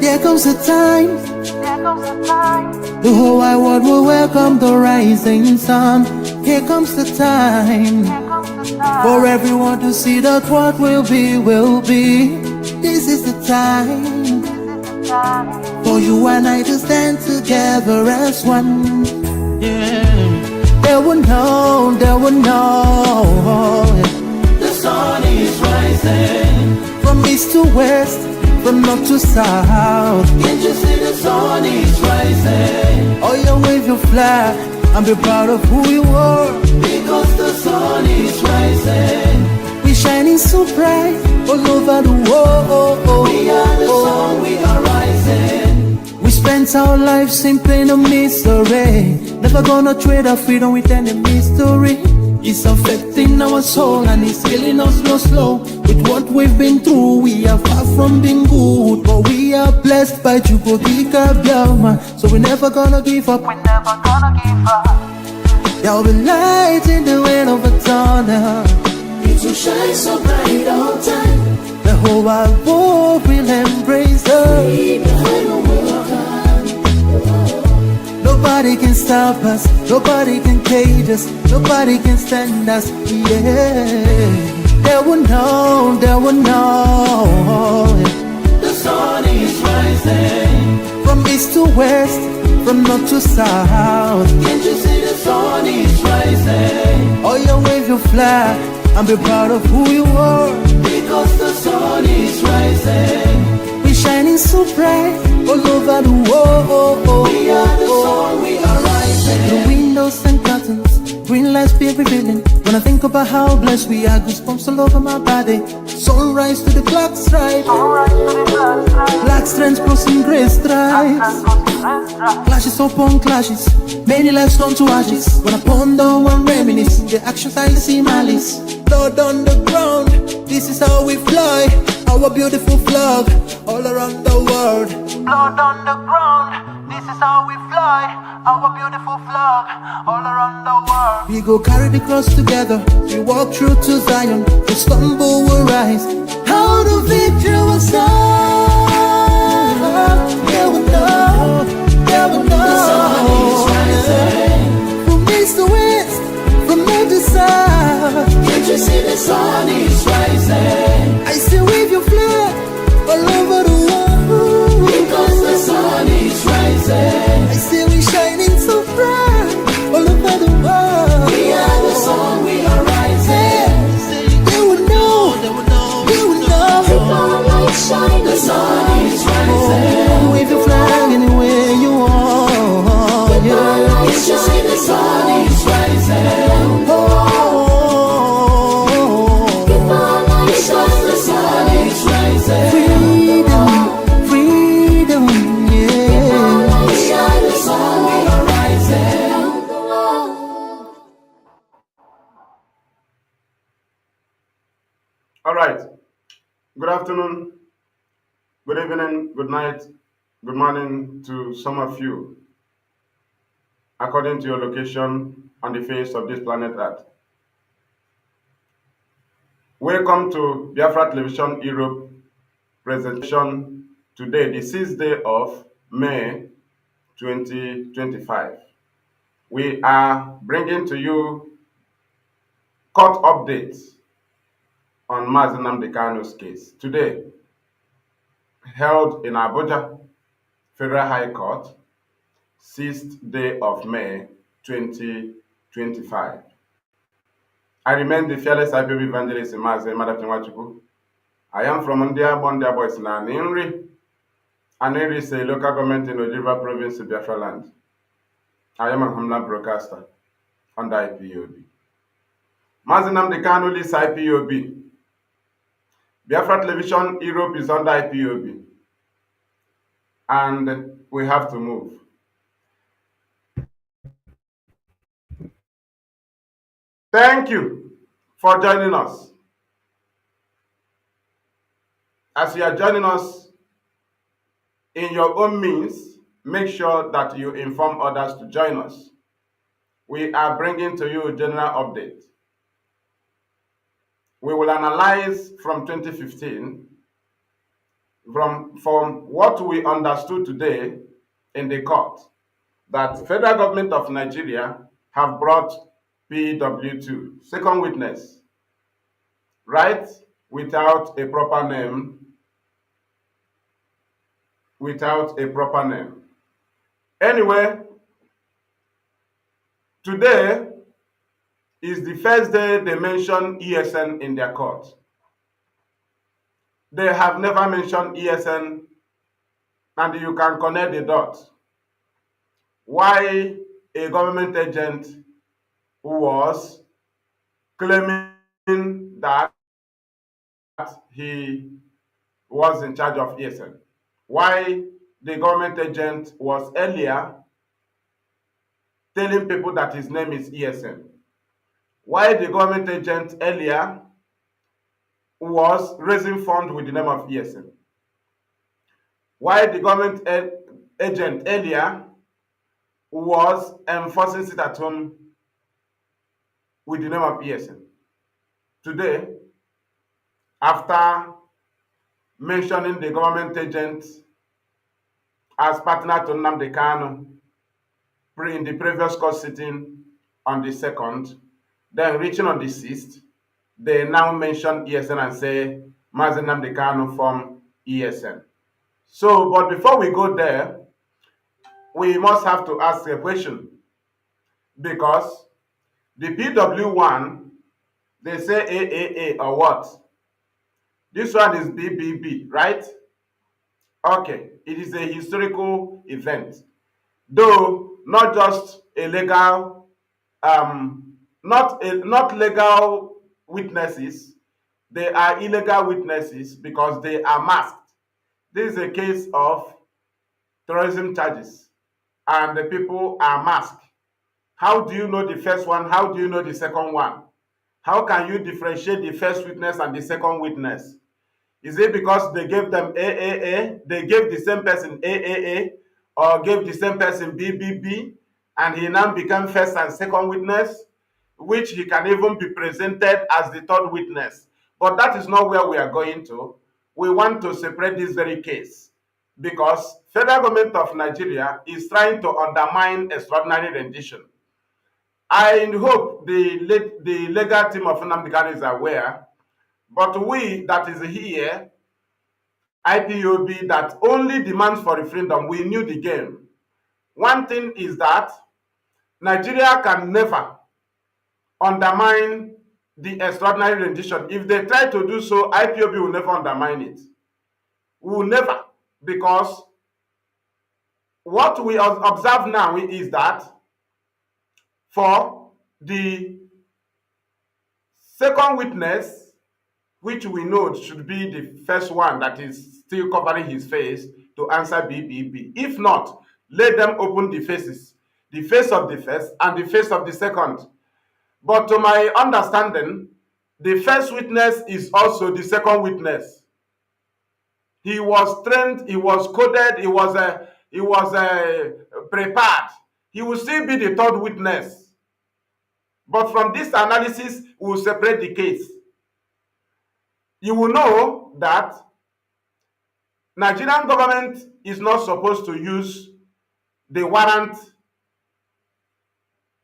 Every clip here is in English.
There comes a time, the whole wide world will welcome the rising sun. Here comes the time, for everyone to see that what will be, will be. This is the time, for you and I to stand together as one. Yeah. They will know, they will know. The sun is rising, from east to west, from north to south. Can't you see the sun is rising? Oh, you wave your flag and be proud of who you are, because the sun is rising. We shining so bright all over the world. We are the sun, we are rising. We spent our lives in pain and misery, never gonna trade our freedom with any mystery. It's affecting our soul and it's killing us slow. With what we've been through, we are far from being good, but we are blessed by Chukwu Biafra. So we're never gonna give up. We're never gonna give up. There'll be light in the wind of a tunnel. It will shine so bright all time. The whole wide world will embrace us. Nobody can stop us, nobody can cage us, nobody can stand us, yeah. They will know, they will know. The sun is rising, from east to west, from north to south. Can't you see the sun is rising? Oh, you wave your flag and be proud of who you are, because the sun is rising. We're shining so bright all over the world. We are the sun, we are rising. The windows and curtains, green lights be revealing. When I think about how blessed we are, goosebumps all over my body. Sunrise to the black stripe, black strands crossing grey stripes. Clashes upon clashes, many lives turn to ashes. When I ponder and reminisce, the actions I see malice. Blood on the ground, this is how we fly. Our beautiful flag all around the world. Blood on the ground, this is how we fly. Our beautiful flag all around the world. We go carry the cross together, we walk through to Zion. We stumble, we rise, how the victory will start. Yeah, we know, yeah, we know. The sun is rising, from east to west, from north to south. Can't you see the sun is rising? I still wave your flag all over the world, because the sun is rising. I see we shining so bright all over the world. We are the sun, we are rising. They will know, they will know, they will know. The light shine, the sun is rising. Oh, wave your flag anywhere you want. The light shine, the sun is rising. Oh. Freedom, freedom, yeah. Shine the sun, we are rising. All right. Good afternoon, good evening, good night, good morning to some of you, according to your location on the face of this planet Earth. Welcome to Biafra Television Europe presentation today, the 6th day of May 2025. We are bringing to you court updates on Mazi Maduabuchi's case. Today, held in Abuja, Federal High Court, 6th day of May 2025. I remain the fearless Ipob evangelist Mazi Maduabuchi. I am from Ndia Boys na Ninri. Ninri is a local government in Ojibwa province, Biafra land. I am a homeland broadcaster under IPOB. Mazi Nnamdi leads IPOB. Biafra Television Europe is under IPOB. And we have to move. Thank you for joining us. As you are joining us in your own means, make sure that you inform others to join us. We are bringing to you a general update. We will analyze from 2015 from what we understood today in the court, that federal government of Nigeria have brought PW2, second witness, right, without a proper name, without a proper name. Anyway, today is the first day they mention ESN in their court. They have never mentioned ESN, and you can connect the dots. Why a government agent who was claiming that he was in charge of ESN? Why the government agent was earlier telling people that his name is ESN? Why the government agent earlier was raising funds with the name of ESN? Why the government agent earlier was enforcing sit at home with the name of ESN? Today, after mentioning the government agent as partner to Nnamdi Kanu in the previous court sitting on the 2nd, then reaching on the 6th, they now mention ESN and say Mazi Nnamdi Kanu from ESN. So, but before we go there, we must have to ask a question, because the PW1, they say AAA or what? This one is BBB, right? Okay, it is a historical event, though not just a legal, not legal witnesses. They are illegal witnesses because they are masked. This is a case of terrorism charges, and the people are masked. How do you know the first one? How do you know the second one? How can you differentiate the first witness and the second witness? Is it because they gave them AAA, they gave the same person AAA, or gave the same person BBB, and he now became first and second witness, which he can even be presented as the third witness? But that is not where we are going to. We want to separate this very case, because federal government of Nigeria is trying to undermine extraordinary rendition. I hope the legal team of Nnamdi Kanu is aware, but we that is here, IPOB, that only demands for referendum, we knew the game. One thing is that Nigeria can never undermine the extraordinary rendition. If they try to do so, IPOB will never undermine it. We will never, because what we observe now is that for the second witness, which we know should be the first one that is still covering his face, to answer BBB. If not, let them open the faces, the face of the first and the face of the second. But to my understanding, the first witness is also the second witness. He was trained, he was coded, he was prepared. He will still be the third witness. But from this analysis, we will separate the case. You will know that Nigerian government is not supposed to use the warrant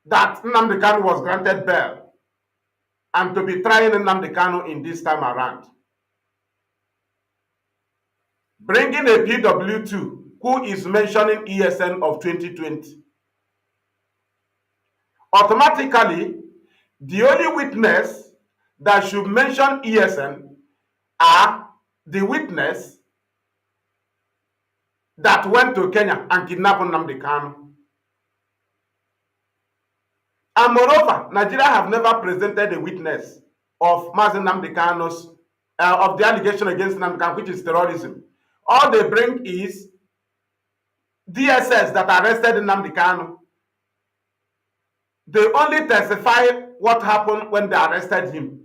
that Nnamdi Kanu was granted bail and to be trying Nnamdi Kanu in this time around. Bringing a PW2 who is mentioning ESN of 2020. Automatically, the only witness that should mention ESN are the witness that went to Kenya and kidnapped Nnamdi Kanu. And moreover, Nigeria have never presented a witness of Mazi Nnamdi Kanu's, of the allegation against Nnamdi Kanu, which is terrorism. All they bring is DSS that arrested Nnamdi Kanu. They only testify what happened when they arrested him.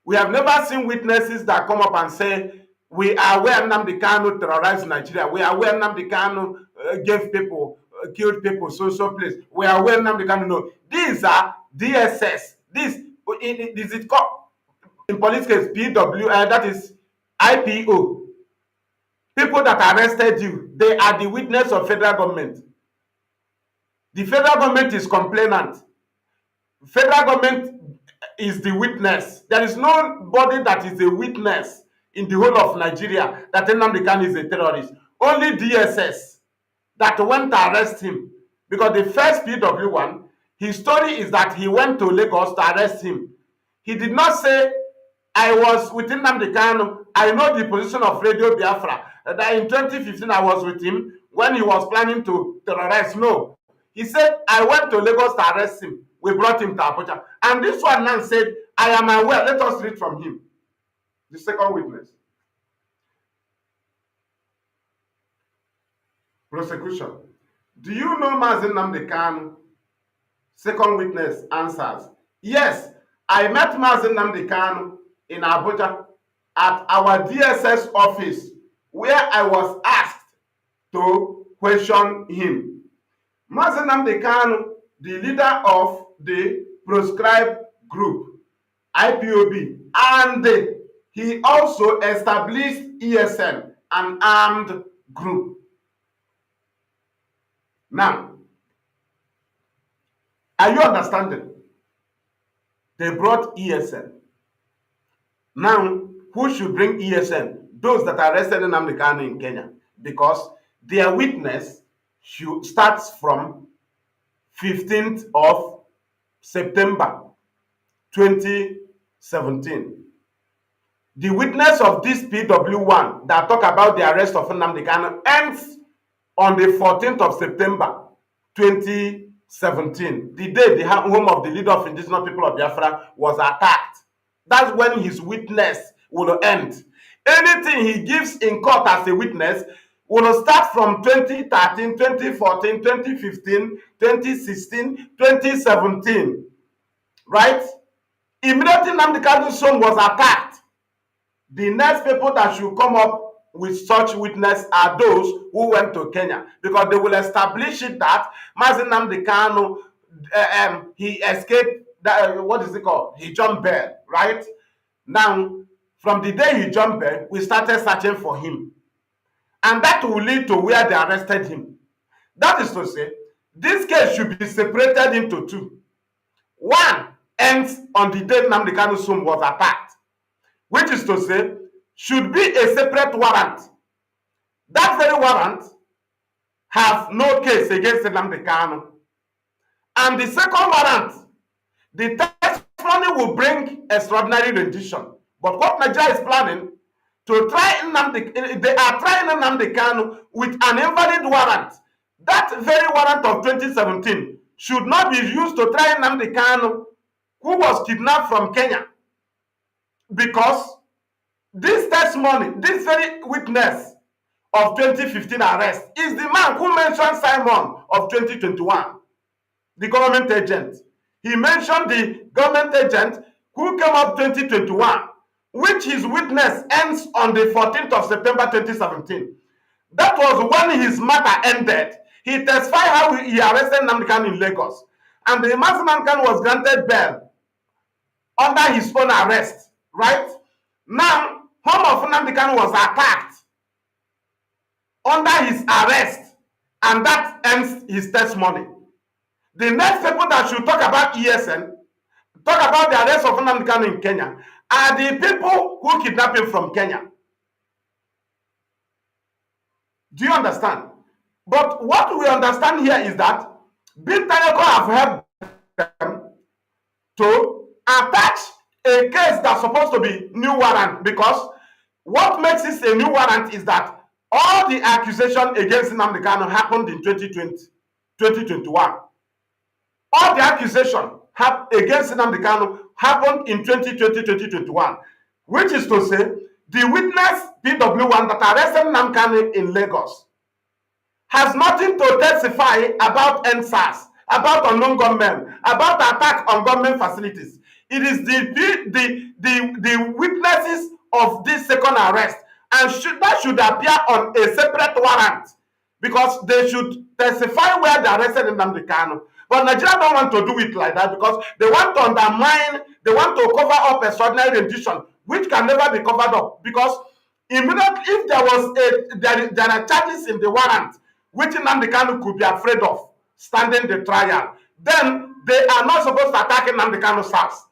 We have never seen witnesses that come up and say, we are aware Nnamdi Kanu terrorized Nigeria. We are aware Nnamdi Kanu gave people, killed people, so place. We are aware Nnamdi Kanu. No, these are DSS. This is it called in police case PW, that is IPO. people that arrested you, they are the witness of federal government. The federal government is complainant. Federal government is the witness. There is nobody that is a witness in the whole of Nigeria that Nnamdi Kanu is a terrorist. Only DSS that went to arrest him. Because the first PW1, his story is that he went to Lagos to arrest him. He did not say, I was with Nnamdi Kanu. I know the position of Radio Biafra. That in 2015 I was with him when he was planning to terrorize. No. He said, I went to Lagos to arrest him. We brought him to Abuja. And this one now said, I am aware. Let us read from him. The second witness. Prosecution. Do you know Mazi Nnamdi? Second witness answers, yes, I met Mazi Nnamdi in Abuja at our DSS office where I was asked to question him. Mazi Nnamdi, the leader of the proscribed group, Ipob, and he also established ESN, an armed group. Now, are you understanding? They brought ESN. Now, who should bring ESN? Those that arrested Nnamdi Kanu in Kenya, because their witness starts from 15th of September 2017. The witness of this PW1 that talk about the arrest of Nnamdi Kanu ends on the 14th of September 2017, the day the home of the leader of indigenous people of Biafra was attacked. That's when his witness will end. Anything he gives in court as a witness will start from 2013, 2014, 2015, 2016, 2017. Right? Immediately Nnamdi Kanu's son was attacked. The next people that should come up with such witness are those who went to Kenya, because they will establish it that Mazi Nnamdi Kanu, he escaped, what is it called? He jumped bail, right? Now, from the day he jumped bail, we started searching for him. And that will lead to where they arrested him. That is to say, this case should be separated into two. One ends on the day Nnamdi Kanu's son was attacked, which is to say, should be a separate warrant. That very warrant have no case against Nnamdi Kanu. And the second warrant, the testimony will bring extraordinary rendition. But what Nigeria is planning to try Nnamdi, they are trying Nnamdi Kanu with an invalid warrant. That very warrant of 2017 should not be used to try Nnamdi Kanu, who was kidnapped from Kenya. Because this testimony, this very witness of 2015 arrest is the man who mentioned Simon of 2021, the government agent. He mentioned the government agent who came up 2021, which his witness ends on the 14th of September 2017. That was when his matter ended. He testified how he arrested Nnamdi Kanu in Lagos. And the Mazi Nnamdi was granted bail under his own arrest, right? Now, home of Nnamdi Kanu was attacked under his arrest, and that ends his testimony. The next people that should talk about ESN, talk about the arrest of Nnamdi Kanu in Kenya, are the people who kidnapped him from Kenya. Do you understand? But what we understand here is that Big Taneko have helped them to attach a case that's supposed to be new warrant, because what makes this a new warrant is that all the accusation against Nnamdi Kanu happened in 2021. All the accusation against Nnamdi Kanu happened in 2020-2021, which is to say, the witness PW1 that arrested Nnamdi Kanu in Lagos has nothing to testify about NSAS, about unknown gunmen, about attack on government facilities. It is the witnesses of this second arrest, and that should appear on a separate warrant, because they should testify where they arrested Nnamdi Kanu. But Nigeria don't want to do it like that, because they want to undermine, they want to cover up extraordinary rendition, which can never be covered up, because Immediately, if there was there are charges in the warrant which Nnamdi Kanu could be afraid of standing the trial, then they are not supposed to attack Nnamdi Kanu's house.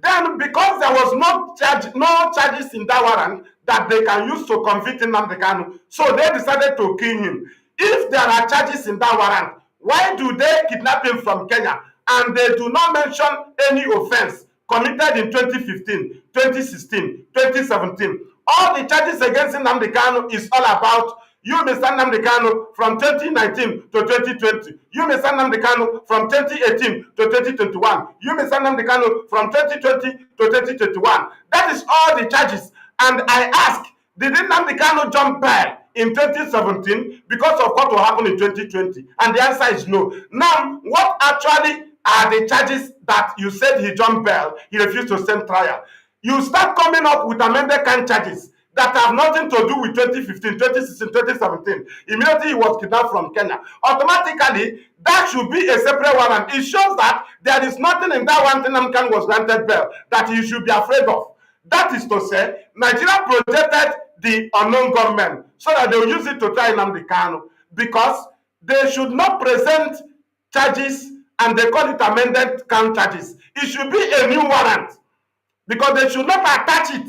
Then, because there was no charges in that warrant that they can use to convict Nnamdi Kanu, so they decided to kill him. If there are charges in that warrant, why do they kidnap him from Kenya and they do not mention any offense committed in 2015, 2016, 2017? All the charges against Nnamdi Kanu is all about you, Mr. Nnamdi Kanu, from 2019 to 2020. You, Mr. Nnamdi Kanu, from 2018 to 2021. You, Mr. Nnamdi Kanu, from 2020 to 2021. That is all the charges. And I ask, did Nnamdi Kanu jump bail in 2017 because of what will happen in 2020? And the answer is no. Now, what actually are the charges that you said he jumped bail, he refused to stand trial? You start coming up with amended can charges that have nothing to do with 2015, 2016, 2017. Immediately he was kidnapped from Kenya. Automatically, that should be a separate warrant. It shows that there is nothing in that one thing Nnamdi Kanu was granted bail that he should be afraid of. That is to say, Nigeria protected the unknown government so that they will use it to try Nnamdi Kanu, because they should not present charges and they call it amended can charges. It should be a new warrant, because they should not attach it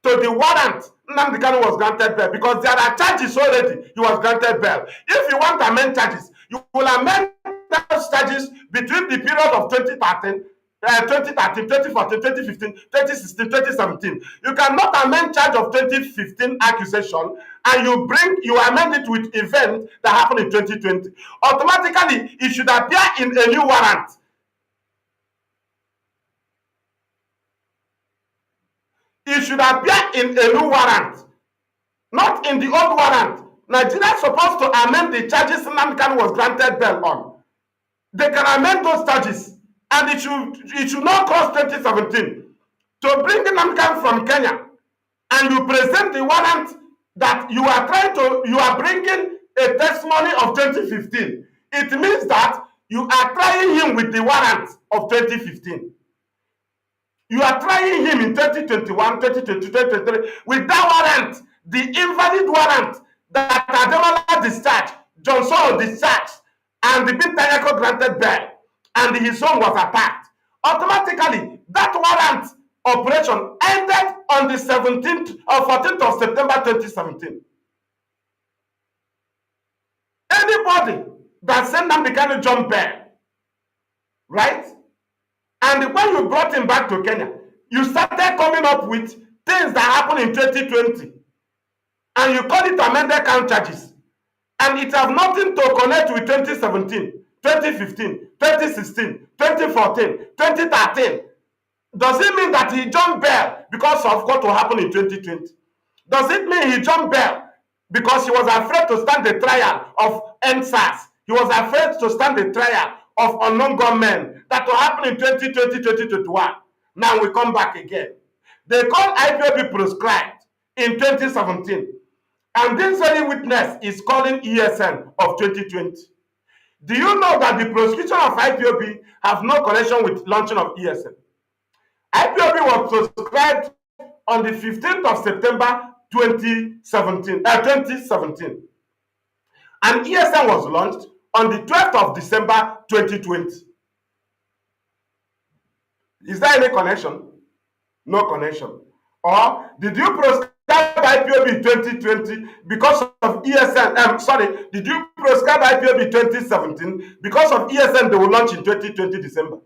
to the warrant Nnamdi Kanu was granted bail, because there are charges already. He was granted bail. If you want to amend charges, you will amend those charges between the period of 2013, 2014, 2015, 2016, 2017. You cannot amend charge of 2015 accusation and you amend it with event that happened in 2020. Automatically, it should appear in a new warrant. It should appear in a new warrant, not in the old warrant. Nigeria is supposed to amend the charges Nnamdi Kanu was granted bail on. They can amend those charges, and it should not cross 2017. To bring Nnamdi Kanu from Kenya, and you present the warrant that you are bringing a testimony of 2015. It means that you are trying him with the warrant of 2015. You are trying him in 2021, 2022, 2023 with that warrant, the invalid warrant that Ademola discharged, Johnson discharged, and the Bintayako granted bail, and his home was attacked. Automatically, that warrant operation ended on the 17th or 14th of September 2017. Anybody that sent Nnamdi Kanu jump bail, right? And when you brought him back to Kenya, you started coming up with things that happened in 2020. And you call it amended count charges. And it has nothing to connect with 2017, 2015, 2016, 2014, 2013. Does it mean that he jumped bail because of what will happen in 2020? Does it mean he jumped bail because he was afraid to stand the trial of NSAS? He was afraid to stand the trial of unknown gunmen that will happen in 2020, 2021. Now we come back again. They call IPOB proscribed in 2017. And this very witness is calling ESN of 2020. Do you know that the prosecution of IPOB have no connection with launching of ESN? IPOB was proscribed on the 15th of September 2017. And ESN was launched on the 12th of December 2020. Is there any connection? No connection. Or did you proscribe IPOB in 2020 because of ESN? Did you proscribe IPOB in 2017 because of ESN they will launch in 2020 December?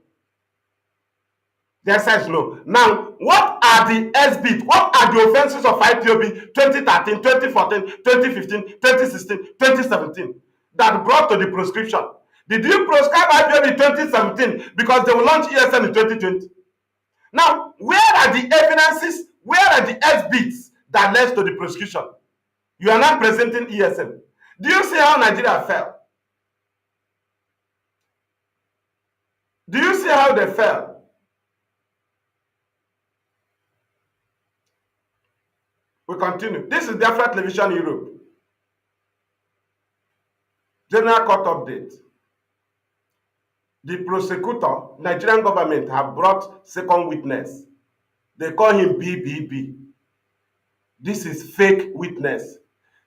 The answer is no. Now, what are the SBIT? What are the offenses of IPOB 2013, 2014, 2015, 2016, 2017 that brought to the proscription? Did you proscribe IPOB in 2017 because they will launch ESN in 2020? Now, where are the evidences? Where are the SBITs that led to the proscription? You are not presenting ESN. Do you see how Nigeria fell? Do you see how they fell? We continue. This is Biafra Television Europe. General Court update. The prosecutor, Nigerian government, have brought second witness. They call him BBB. This is fake witness.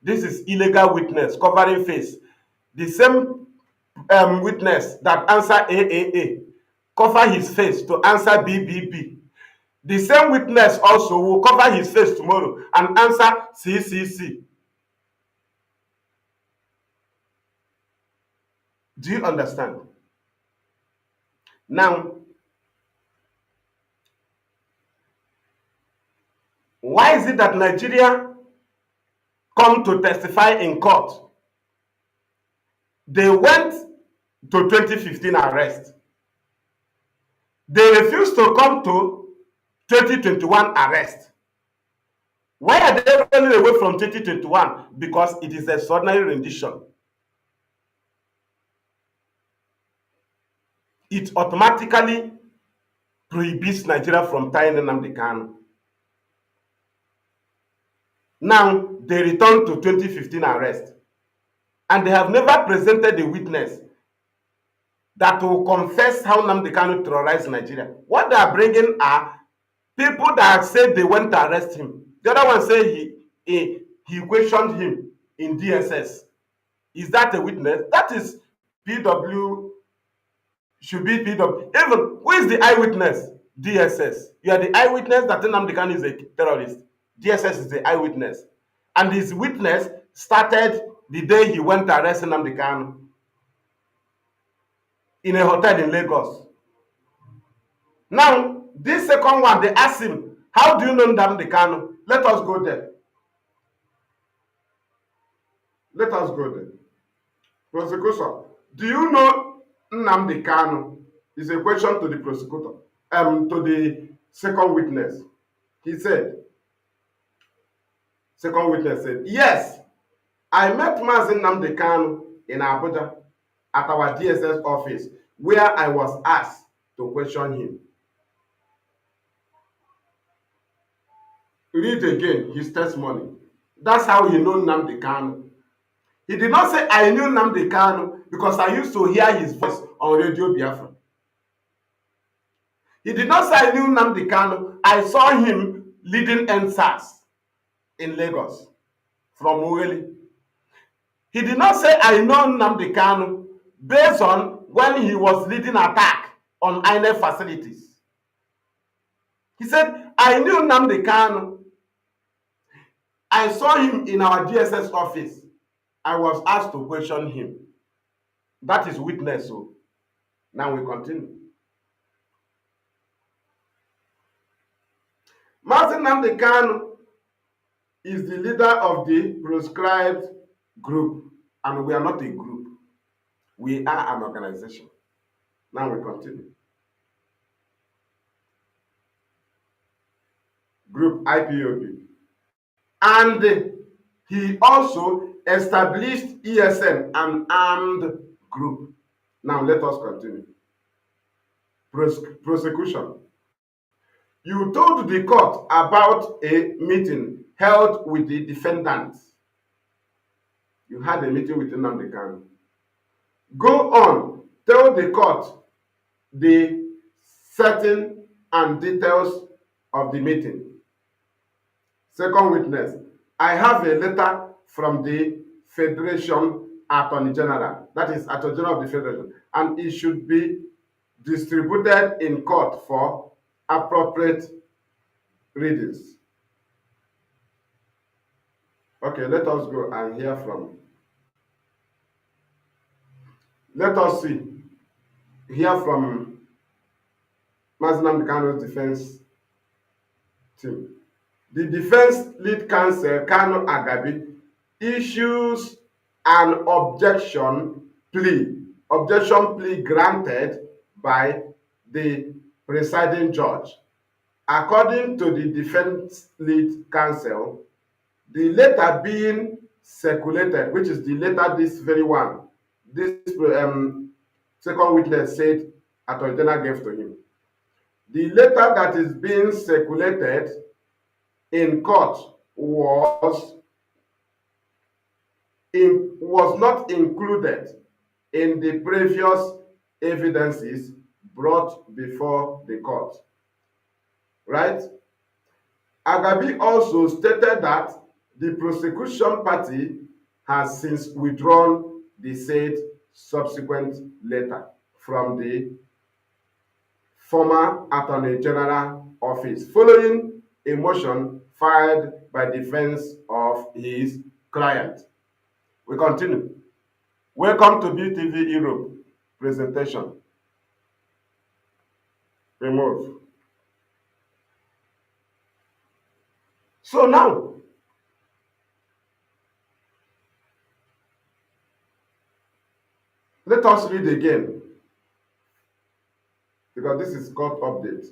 This is illegal witness covering face. The same witness that answer AAA cover his face to answer BBB. The same witness also will cover his face tomorrow and answer CCC. Do you understand? Now, why is it that Nigeria come to testify in court? They went to 2015 arrest. They refused to come to 2021 arrest. Why are they running away from 2021? Because it is extraordinary rendition. It automatically prohibits Nigeria from tying Nnamdi Kanu. Now, they return to 2015 arrest. And they have never presented a witness that will confess how Nnamdi Kanu terrorized Nigeria. What they are bringing are people that said they went to arrest him. The other one say he questioned him in DSS. Is that a witness? That is PW, should be PW. Even, who is the eyewitness? DSS. You are the eyewitness that Nnamdi Kanu is a terrorist. DSS is the eyewitness. And his witness started the day he went to arrest Nnamdi Kanu in a hotel in Lagos. Now, this second one, they asked him, how do you know Nnamdi Kanu? Let us go there. Let us go there. Prosecutor, do you know Nnamdi Kanu? Is a question to the prosecutor, to the second witness. He said, second witness said, yes, I met Mazi Nnamdi Kanu in Abuja at our DSS office, where I was asked to question him. Read again his testimony. That's how he know Nnamdi Kanu. He did not say, I knew Nnamdi Kanu because I used to hear his voice on Radio Biafra. He did not say, I knew Nnamdi Kanu. I saw him leading NSAS in Lagos from Uweli. He did not say, I know Nnamdi Kanu based on when he was leading attack on INEC facilities. He said, I knew Nnamdi Kanu. I saw him in our DSS office. I was asked to question him. That is witness. So now we continue. Mazi Nnamdi Kanu is the leader of the proscribed group, and we are not a group. We are an organization. Now we continue. Group IPOB. And he also established ESN, an armed group. Now let us continue. Prosecution. You told the court about a meeting held with the defendants. You had a meeting with Nnamdi Kanu. Go on, tell the court the setting and details of the meeting. Second witness, I have a letter from the Federation Attorney General, that is Attorney General of the Federation, and it should be distributed in court for appropriate readings. Okay, let us go and hear from. Let us hear from Mazi Nnamdi Kanu's defense team. The defense lead counsel, Kanu Agabi, issues an objection plea granted by the presiding judge. According to the defense lead counsel, the letter being circulated, which is the letter this very one, this second witness said Attorney General gave to him. The letter that is being circulated in court was not included in the previous evidences brought before the court. Right? Agabi also stated that the prosecution party has since withdrawn the said subsequent letter from the former Attorney General office following a motion filed by defense of his client. We continue. Welcome to BTVEurope presentation. Remove. So now, let us read again because this is court update.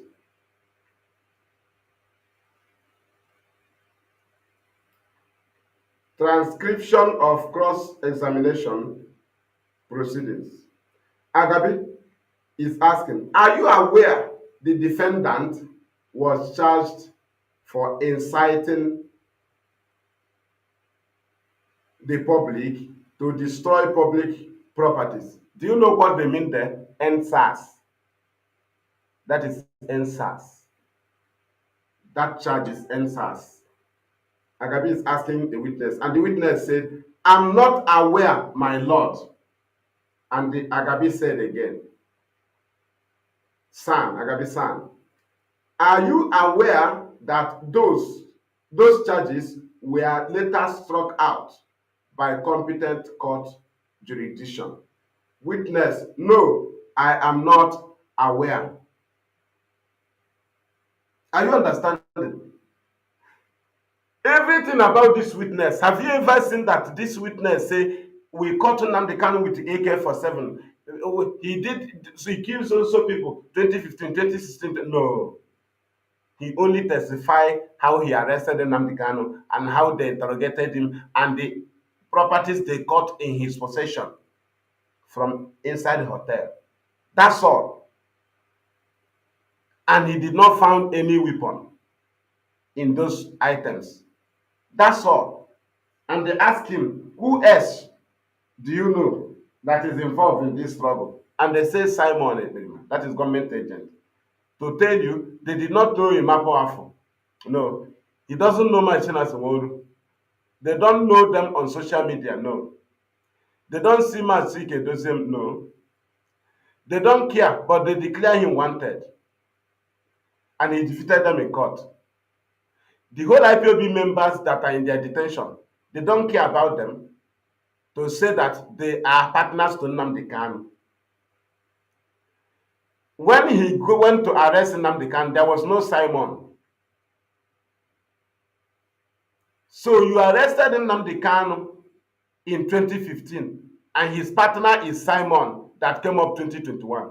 Transcription of cross-examination proceedings. Agabi is asking, are you aware the defendant was charged for inciting the public to destroy public properties? Do you know what they mean there? NSAS. That is NSAS. That charge is NSAS. Agabi is asking the witness, and the witness said, I'm not aware, my lord. And the Agabi said again, San, Agabi San, are you aware that those charges were later struck out by competent court jurisdiction? Witness, no, I am not aware. Are you understanding? Everything about this witness, have you ever seen that this witness say, we caught Nnamdi Kanu with AK-47? He did, so he killed so people, 2015, 2016, no. He only testified how he arrested Nnamdi Kanu and how they interrogated him and the properties they got in his possession from inside the hotel. That's all. And he did not find any weapon in those items. That's all. And they asked him, who else do you know that is involved in this trouble? And they say Simon, that is government agent. To tell you, they did not know Imapo Afo. No, he doesn't know Machinas Woru. They don't know them on social media, no. They don't see Masike Dosem, no. They don't care, but they declare him wanted. And he defeated them in court. The whole IPOB members that are in their detention, they don't care about them to say that they are partners to Nnamdi Kanu. When he went to arrest Nnamdi Kanu, there was no Simon. So you arrested Nnamdi Kanu in 2015, and his partner is Simon that came up 2021.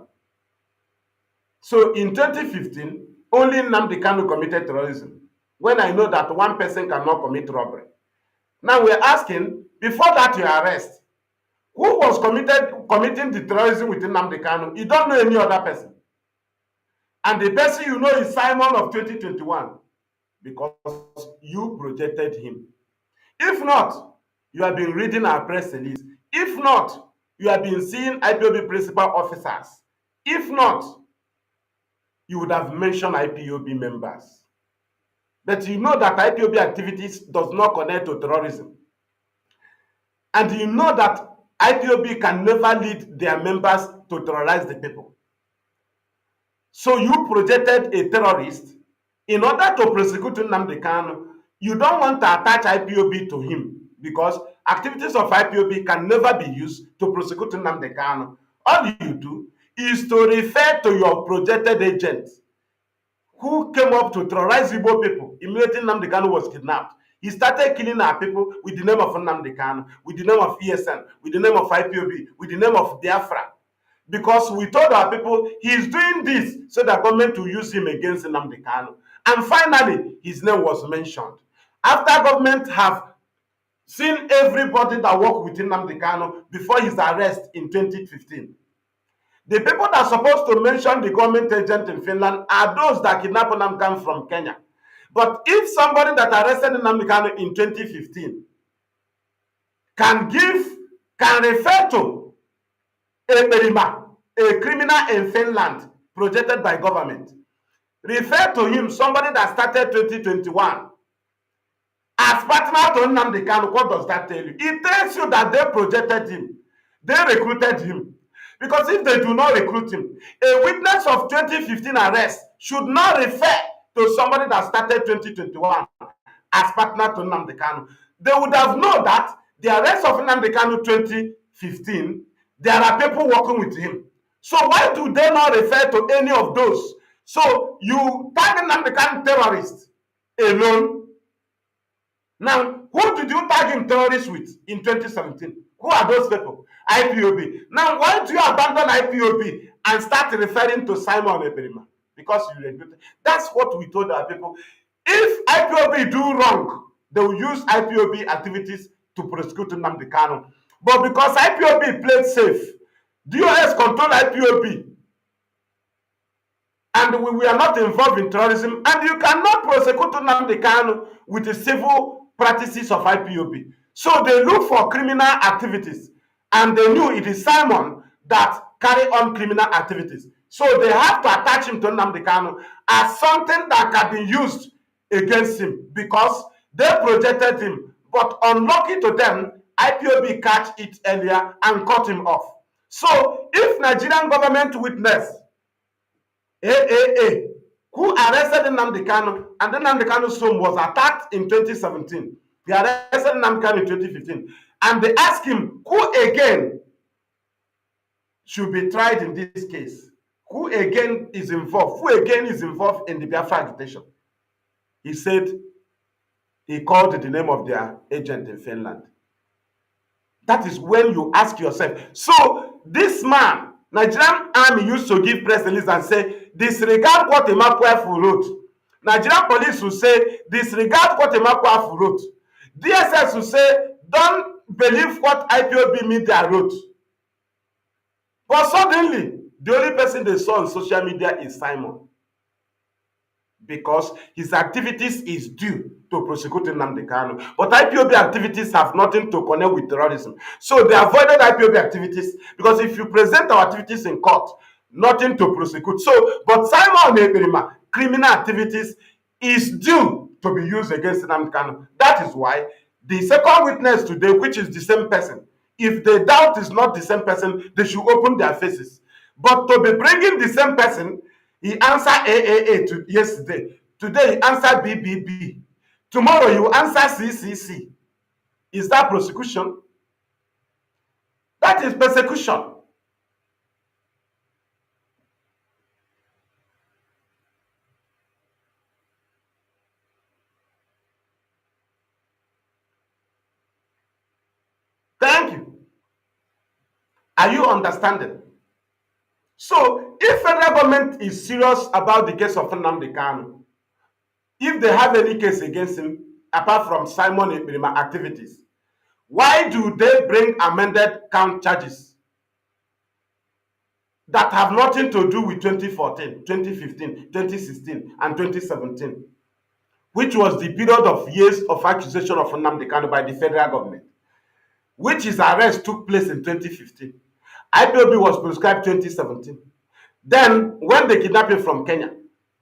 So in 2015, only Nnamdi Kanu committed terrorism, when I know that one person cannot commit robbery. Now we're asking, before that your arrest, who was committing the terrorism with Nnamdi Kanu? You don't know any other person. And the person you know is Simon of 2021, because you projected him. If not, you have been reading our press release. If not, you have been seeing IPOB principal officers. If not, you would have mentioned IPOB members. But you know that IPOB activities does not connect to terrorism. And you know that IPOB can never lead their members to terrorize the people. So you projected a terrorist in order to prosecute Nnamdi Kanu. You don't want to attach IPOB to him because activities of IPOB can never be used to prosecute Nnamdi Kanu. All you do is to refer to your projected agent who came up to terrorize Igbo people immediately Nnamdi Kanu was kidnapped. He started killing our people with the name of Nnamdi Kanu, with the name of ESN, with the name of IPOB, with the name of Biafra. Because we told our people he's doing this so that government will use him against Nnamdi Kanu. And finally, his name was mentioned. After government have seen everybody that worked with Nnamdi Kanu before his arrest in 2015. The people that are supposed to mention the government agent in Finland are those that kidnapped Nnamdi Kanu from Kenya. But if somebody that arrested Nnamdi Kanu in 2015 can refer to a criminal in Finland projected by government, refer to him, somebody that started 2021, as partner to Nnamdi Kanu. What does that tell you? It tells you that they projected him. They recruited him. Because if they do not recruit him, a witness of 2015 arrest should not refer to somebody that started 2021 as partner to Nnamdi Kanu. They would have known that the arrest of Nnamdi Kanu 2015, there are people working with him. So why do they not refer to any of those? So you tag Nnamdi Kanu terrorist alone. Now, who did you tag him terrorist with in 2017? Who are those people? IPOB. Now, why do you abandon IPOB and start referring to Simon Eberima? Because you regret it. That's what we told our people. If IPOB do wrong, they will use IPOB activities to prosecute Nnamdi Kanu. But because IPOB played safe, DOS control IPOB, and we are not involved in terrorism, and you cannot prosecute Nnamdi Kanu with the civil practices of IPOB. So they look for criminal activities, and they knew it is Simon that carry on criminal activities. So they have to attach him to Nnamdi Kanu as something that can be used against him because they projected him. But unlucky to them, IPOB catch it earlier and cut him off. So if Nigerian government witness AAA, who arrested Nnamdi Kanu, and then Nnamdi Kanu's home was attacked in 2017. They arrested Nnamdi Kanu in 2015. And they asked him, who again should be tried in this case? Who again is involved? Who again is involved in the Biafra agitation? He said, he called the name of their agent in Finland. That is when you ask yourself. So this man, Nigerian army used to give press release and say, disregard what Emakwafu wrote. Nigerian police will say, disregard what Emakwafu wrote. DSS will say, don't believe what IPOB media wrote. But suddenly, the only person they saw on social media is Simon. Because his activities is due to prosecuting Nnamdi Kanu. But IPOB activities have nothing to connect with terrorism. So they avoided IPOB activities because if you present our activities in court, nothing to prosecute. So, but Simon Eberima, criminal activities is due to be used against Nnamdi Kanu. That is why the second witness today, which is the same person, if they doubt is not the same person, they should open their faces. But to be bringing the same person, he answered AAA yesterday. Today he answered BBB. Tomorrow he will answer CCC. Is that prosecution? That is persecution. Thank you. Are you understanding? So, if federal government is serious about the case of Nnamdi Kanu, if they have any case against him, apart from Simon Eberima activities, why do they bring amended count charges that have nothing to do with 2014, 2015, 2016, and 2017, which was the period of years of accusation of Nnamdi Kanu by the federal government, which his arrest took place in 2015. IPOB was prescribed 2017. Then, when they kidnapped him from Kenya,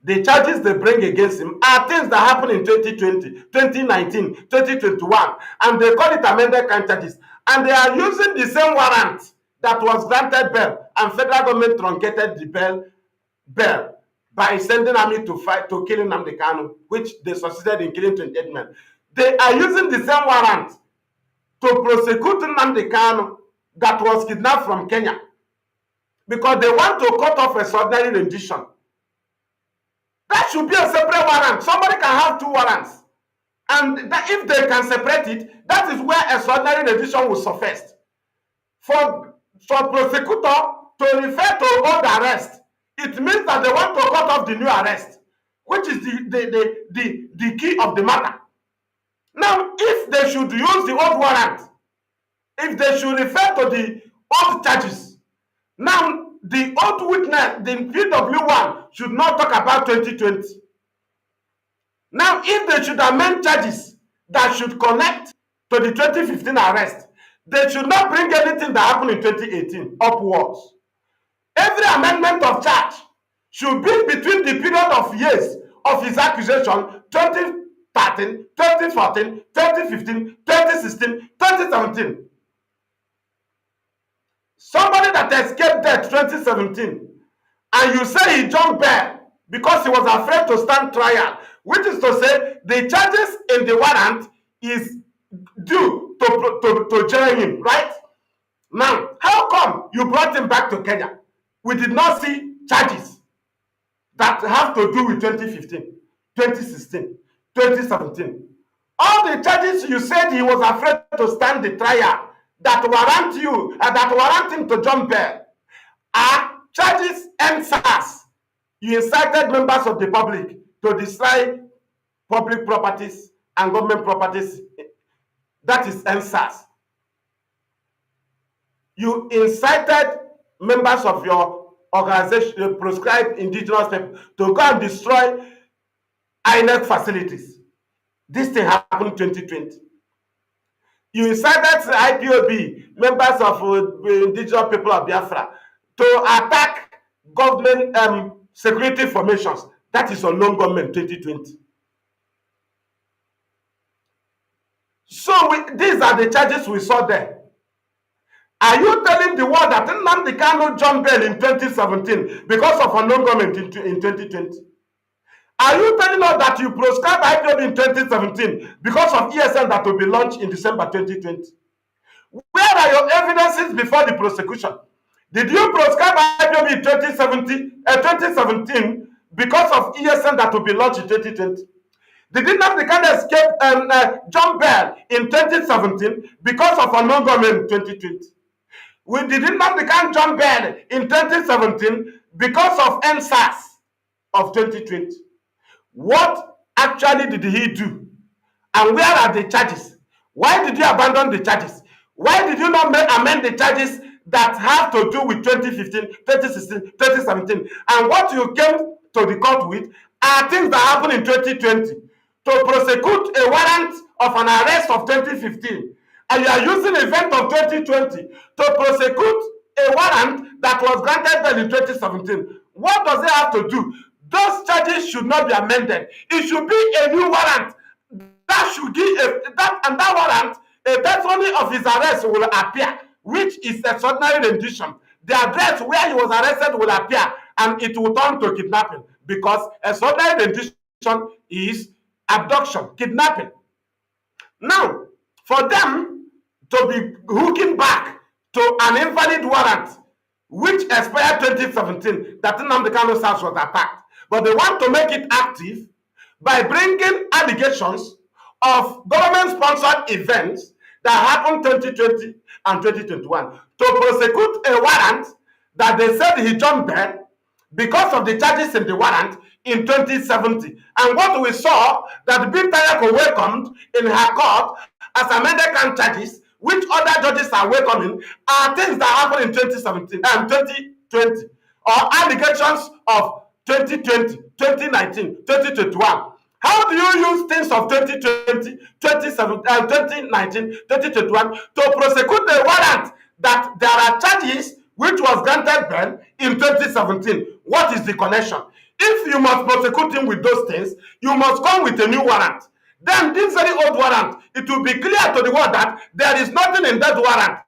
the charges they bring against him are things that happened in 2020, 2019, 2021, and they call it amended count charges. And they are using the same warrant that was granted bail, and federal government truncated the bail by sending army to fight to kill Nnamdi Kanu, which they succeeded in killing 28 men. They are using the same warrant to prosecute Nnamdi Kanu that was kidnapped from Kenya because they want to cut off extraordinary rendition. That should be a separate warrant. Somebody can have two warrants. And that if they can separate it, that is where extraordinary rendition will surface. For prosecutor to refer to old arrest, it means that they want to cut off the new arrest, which is the key of the matter. Now, if they should use the old warrant, if they should refer to the old charges, now the old witness, the PW1, should not talk about 2020. Now, if they should amend charges that should connect to the 2015 arrest, they should not bring anything that happened in 2018 upwards. Every amendment of charge should be between the period of years of his accusation 2013, 2014, 2015, 2016, 2017. Somebody that escaped death 2017, and you say he jumped bail because he was afraid to stand trial, which is to say the charges in the warrant is due to jail him, right? Now, how come you brought him back to Kenya? We did not see charges that have to do with 2015, 2016, 2017. All the charges you said he was afraid to stand the trial that warrant you and that warrant him to jump bail are charges NSAS. You incited members of the public to destroy public properties and government properties. That is NSAS. You incited members of your organization, proscribed indigenous people, to go and destroy INEC facilities. This thing happened in 2020. You incited IPOB, members of indigenous people of Biafra, to attack government security formations. That is unknown government 2020. So these are the charges we saw there. Are you telling the world that Nnamdi Kanu jumped bail in 2017 because of unknown government in 2020? Are you telling us that you proscribed IPOB in 2017 because of ESN that will be launched in December 2020? Where are your evidences before the prosecution? Did you proscribe IPOB in 2017 because of ESN that will be launched in 2020? Did Nnamdi Kanu escape jump bail in 2017 because of unknown government in 2020? We did Nnamdi Kanu jump bail in 2017 because of NSAS of 2020. What actually did he do? And where are the charges? Why did you abandon the charges? Why did you not amend the charges that have to do with 2015, 2016, 2017? And what you came to the court with are things that happened in 2020. To prosecute a warrant of an arrest of 2015, and you are using an event of 2020 to prosecute a warrant that was granted bail in 2017. What does it have to do? Those charges should not be amended. It should be a new warrant. That should give that warrant, a testimony of his arrest will appear, which is extraordinary rendition. The address where he was arrested will appear, and it will turn to kidnapping, because extraordinary rendition is abduction, kidnapping. Now, for them to be hooking back to an invalid warrant which expired 2017, that Nnamdi Kanu's house was attacked, but they want to make it active by bringing allegations of government-sponsored events that happened 2020 and 2021 to prosecute a warrant that they said he jumped bail because of the charges in the warrant in 2017. And what we saw that Binta Yako welcomed in her court as amended count charges, which other judges are welcoming, are things that happened in 2017 and 2020, or allegations of 2020, 2019, 2021. How do you use things of 2020, 2019, 2021 to prosecute a warrant that there are charges which was granted bail in 2017? What is the connection? If you must prosecute him with those things, you must come with a new warrant. Then this very old warrant, it will be clear to the world that there is nothing in that warrant.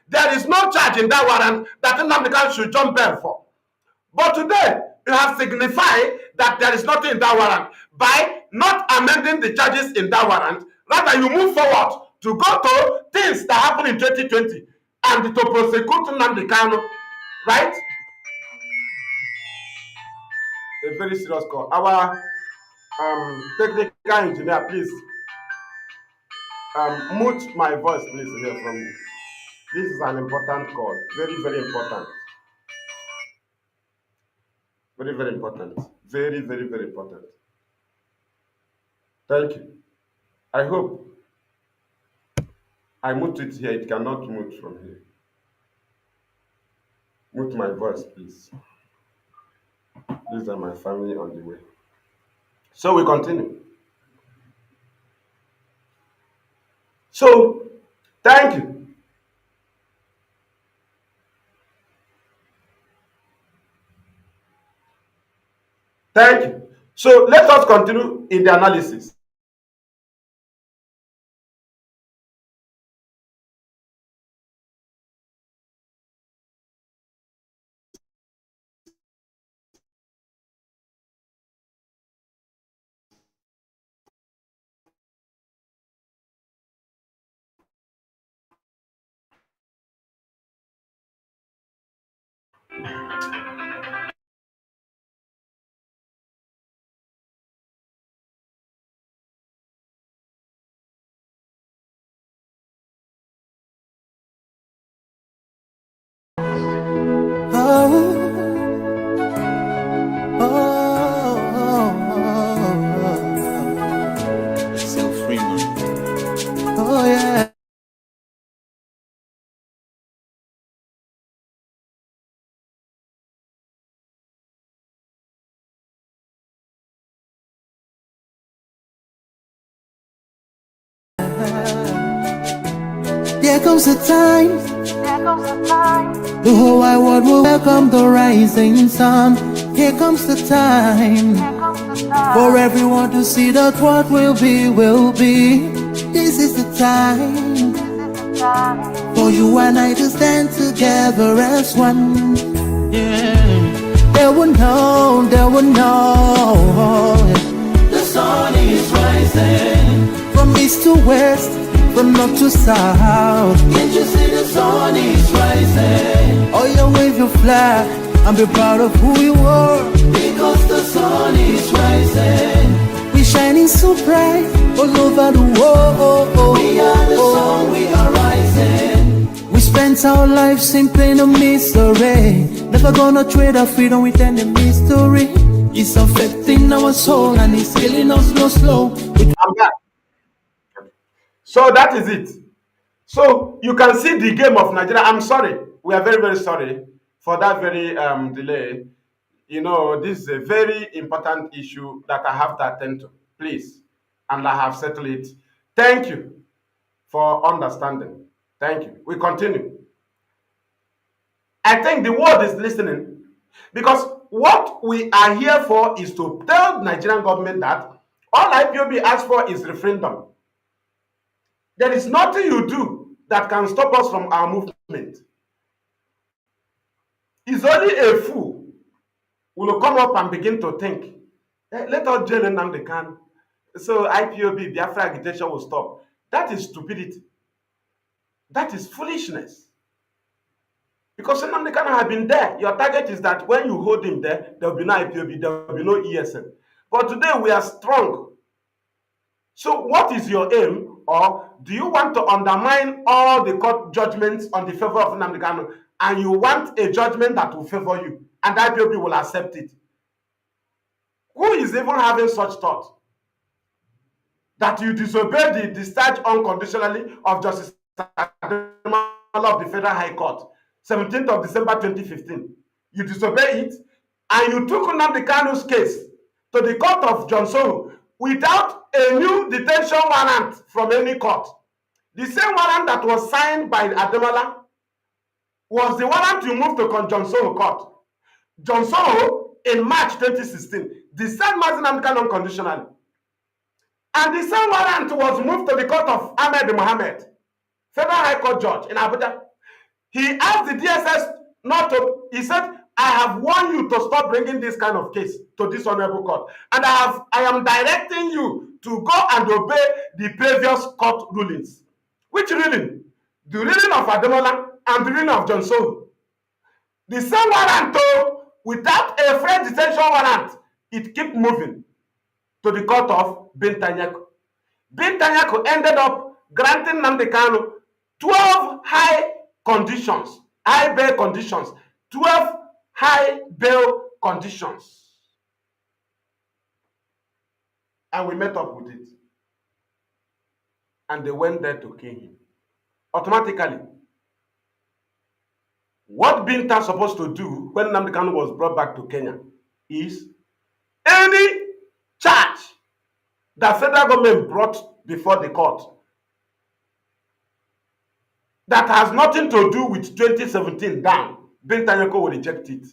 There is no charge in that warrant that Nnamdi Kanu should jump bail for. But today, you have signified that there is nothing in that warrant by not amending the charges in that warrant. Rather, you move forward to go to things that happened in 2020 and to prosecute Nnamdi Kanu, right? A very serious call. Our technical engineer, please mute my voice, please, here from me. This is an important call. Very, very important. Very, very important. Very, very, very important. Thank you. I hope I mute it here. It cannot mute from here. Mute my voice, please. These are my family on the way. So we continue. So, thank you. Thank you. So let us continue in the analysis. Oh yeah. There comes a time. The whole wide world will welcome the rising sun. Here comes the time for everyone to see that what will be, will be. This is the time for you and I to stand together as one. Yeah. They will know, they will know. The sun is rising from east to west, from north to south. Can't you see the sun is rising? Oh, you wave your flag and be proud of who you are. Because the sun is rising. We're shining so bright all over the world. We are the sun, we are rising. We spent our lives in pain and misery. Never gonna trade our freedom with any mystery. It's affecting our soul and it's killing us slow. I'm back. So that is it. So you can see the game of Nigeria. I'm sorry. We are very, very sorry for that very delay. You know, this is a very important issue that I have to attend to. Please. And I have settled it. Thank you for understanding. Thank you. We continue. I think the world is listening because what we are here for is to tell the Nigerian government that all IPOB asks for is referendum. There is nothing you do that can stop us from our movement. It's only a fool who will come up and begin to think, let us jail Nnamdi Kanu, so IPOB, Biafra agitation will stop. That is stupidity. That is foolishness. Because Nnamdi Kanu has been there. Your target is that when you hold him there, there will be no IPOB, there will be no ESN. But today we are strong. So what is your aim? Or do you want to undermine all the court judgments on the favor of Nnamdi Kanu and you want a judgment that will favor you and IPOB will accept it? Who is even having such thought? That you disobey the discharge unconditionally of Justice Adamala of the Federal High Court, 17th of December 2015. You disobey it and you took Nnamdi Kanu's case to the court of John Sohu without a new detention warrant from any court. The same warrant that was signed by Adamala was the warrant you moved to John Sohu court. John Sohu in March 2016 discharged Mazi Nnamdi Kanu unconditionally. And the same warrant was moved to the court of Ahmed Mohammed, Federal High Court judge in Abuja. He asked the DSS not to, he said, I have warned you to stop bringing this kind of case to this honorable court. And I am directing you to go and obey the previous court rulings. Which ruling? The ruling of Ademola and the ruling of John Sohu. The same warrant, though, without a fresh detention warrant, it kept moving to the court of Bintanyako. Bintanyako ended up granting Nnamdi Kanu 12 high conditions, high bail conditions, 12 high bail conditions. And we met up with it. And they went there to kill him. Automatically. What Binta supposed to do when Nnamdi Kanu was brought back to Kenya is any charge that federal government brought before the court that has nothing to do with 2017 down, Bintanyako will reject it.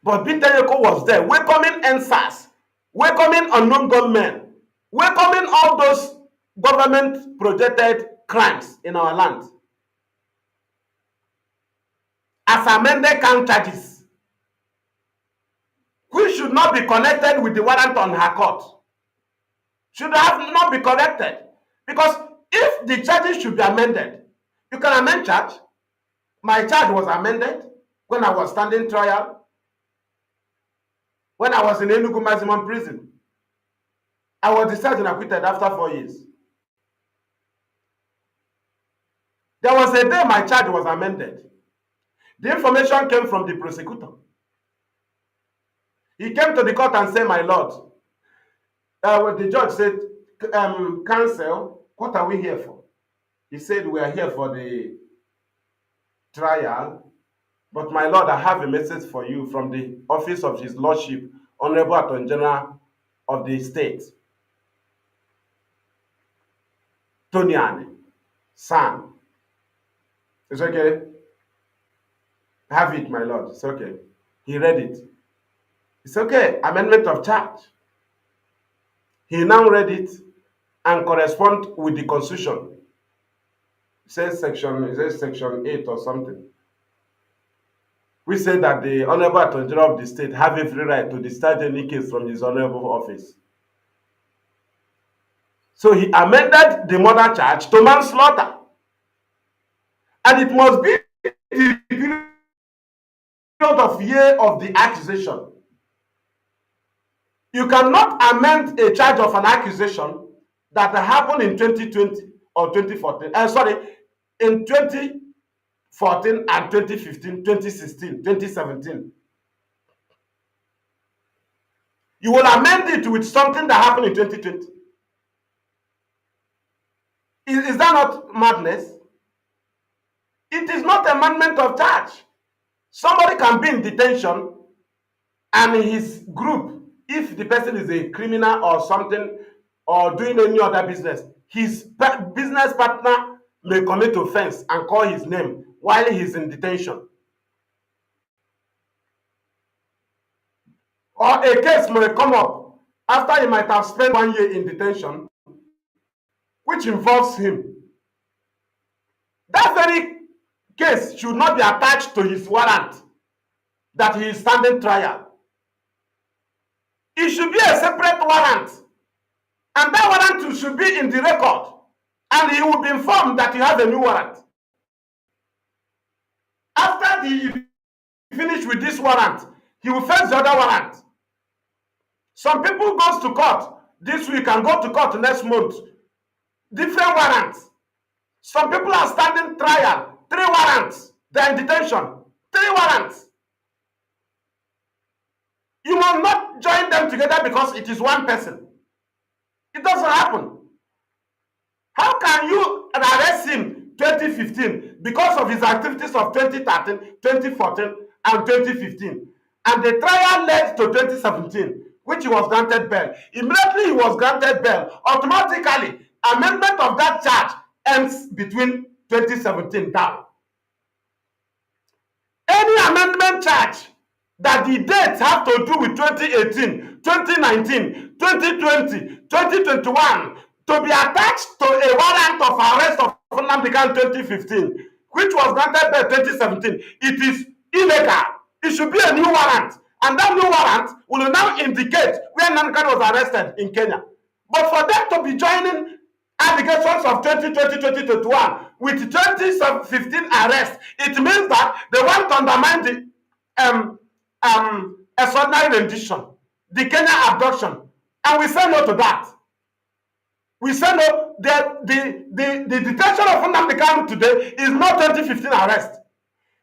But BTVEurope was there, welcoming NSAS, welcoming unknown gunmen, welcoming all those government projected crimes in our land as amended count charges, which should not be connected with the warrant on her court. Should have not be corrected. Because if the charges should be amended, you can amend charge. My charge was amended when I was standing trial, when I was in Enugu maximum prison. I was discharged and acquitted after 4 years. There was a day my charge was amended. The information came from the prosecutor. He came to the court and said, my lord, when the judge said, counsel, what are we here for? He said, we are here for the trial, but my lord, I have a message for you from the office of his lordship, Honorable Attorney General of the state, Tony San. It's okay. Have it, my lord. It's okay. He read it. It's okay. Amendment of charge. He now read it and correspond with the constitution. It says section 8 or something. We say that the Honorable Attorney General of the state have every right to discharge any case from his honorable office. So he amended the murder charge to manslaughter. And it must be the period of year of the accusation. You cannot amend a charge of an accusation that happened in 2020 or 2014. In 2014 and 2015, 2016, 2017. You will amend it with something that happened in 2020. Is that not madness? It is not amendment of charge. Somebody can be in detention and his group, if the person is a criminal or something or doing any other business, his business partner may commit offense and call his name while he's in detention. Or a case may come up after he might have spent 1 year in detention, which involves him. That very case should not be attached to his warrant that he is standing trial. It should be a separate warrant. And that warrant should be in the record. And he will be informed that you have a new warrant. After he finish with this warrant, he will face the other warrant. Some people goes to court this week and go to court next month. Different warrants. Some people are standing trial. 3 warrants. They're in detention. 3 warrants. You will not join them together because it is one person. It doesn't happen. How can you arrest him 2015 because of his activities of 2013, 2014, and 2015? And the trial led to 2017, which he was granted bail. Immediately he was granted bail. Automatically, amendment of that charge ends between 2017 down. Any amendment charge that the dates have to do with 2018, 2019, 2020, 2021 to be attached to a warrant of arrest of Nnamdi in 2015, which was granted by 2017, it is illegal. It should be a new warrant. And that new warrant will now indicate where Nnamdi was arrested in Kenya. But for them to be joining allegations of 2020, 2021 with 2015 arrest, it means that they want to undermine the extraordinary rendition, the Kenya abduction, and we say no to that. We say no. The detention of Nnamdi today is not 2015 arrest.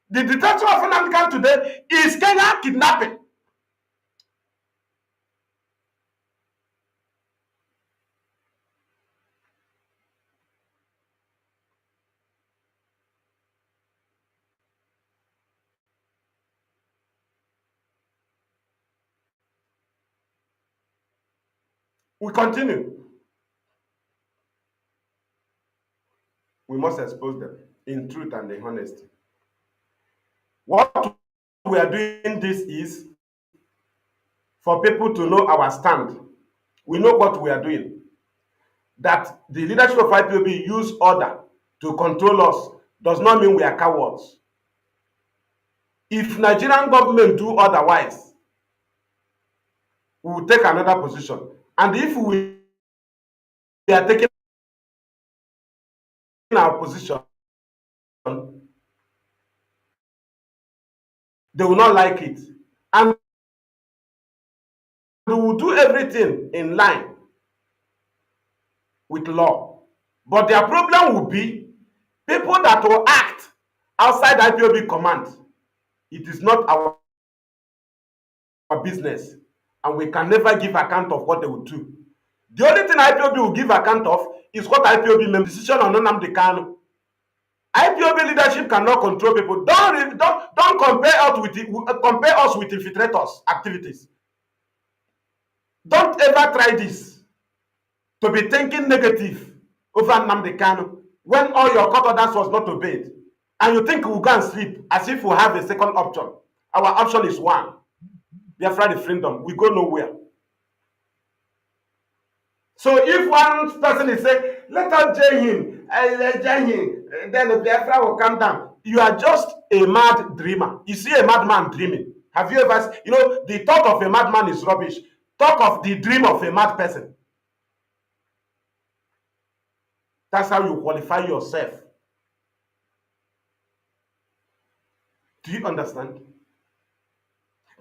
The detention of Nnamdi today is Kenya kidnapping. We continue. We must expose them in truth and in honesty. What we are doing this is for people to know our stand. We know what we are doing. That the leadership of IPOB use order to control us does not mean we are cowards. If Nigerian government do otherwise, we will take another position. And if we are taking our position, they will not like it. And we will do everything in line with law. But their problem will be people that will act outside IPOB command. It is not our business, and we can never give account of what they will do. The only thing IPOB will give account of is what IPOB members decision on Nnamdi Kanu. IPOB leadership cannot control people. Don't compare us with infiltrators activities. Don't ever try this, to be thinking negative over Nnamdi Kanu when all your court orders was not obeyed, and you think we'll go and sleep as if we have a second option. Our option is one: Biafra the freedom. We go nowhere. So if one person is saying, let us join him, then the Biafra will come down, you are just a mad dreamer. You see a madman dreaming. Have you ever, the thought of a madman is rubbish. Talk of the dream of a mad person. That's how you qualify yourself. Do you understand?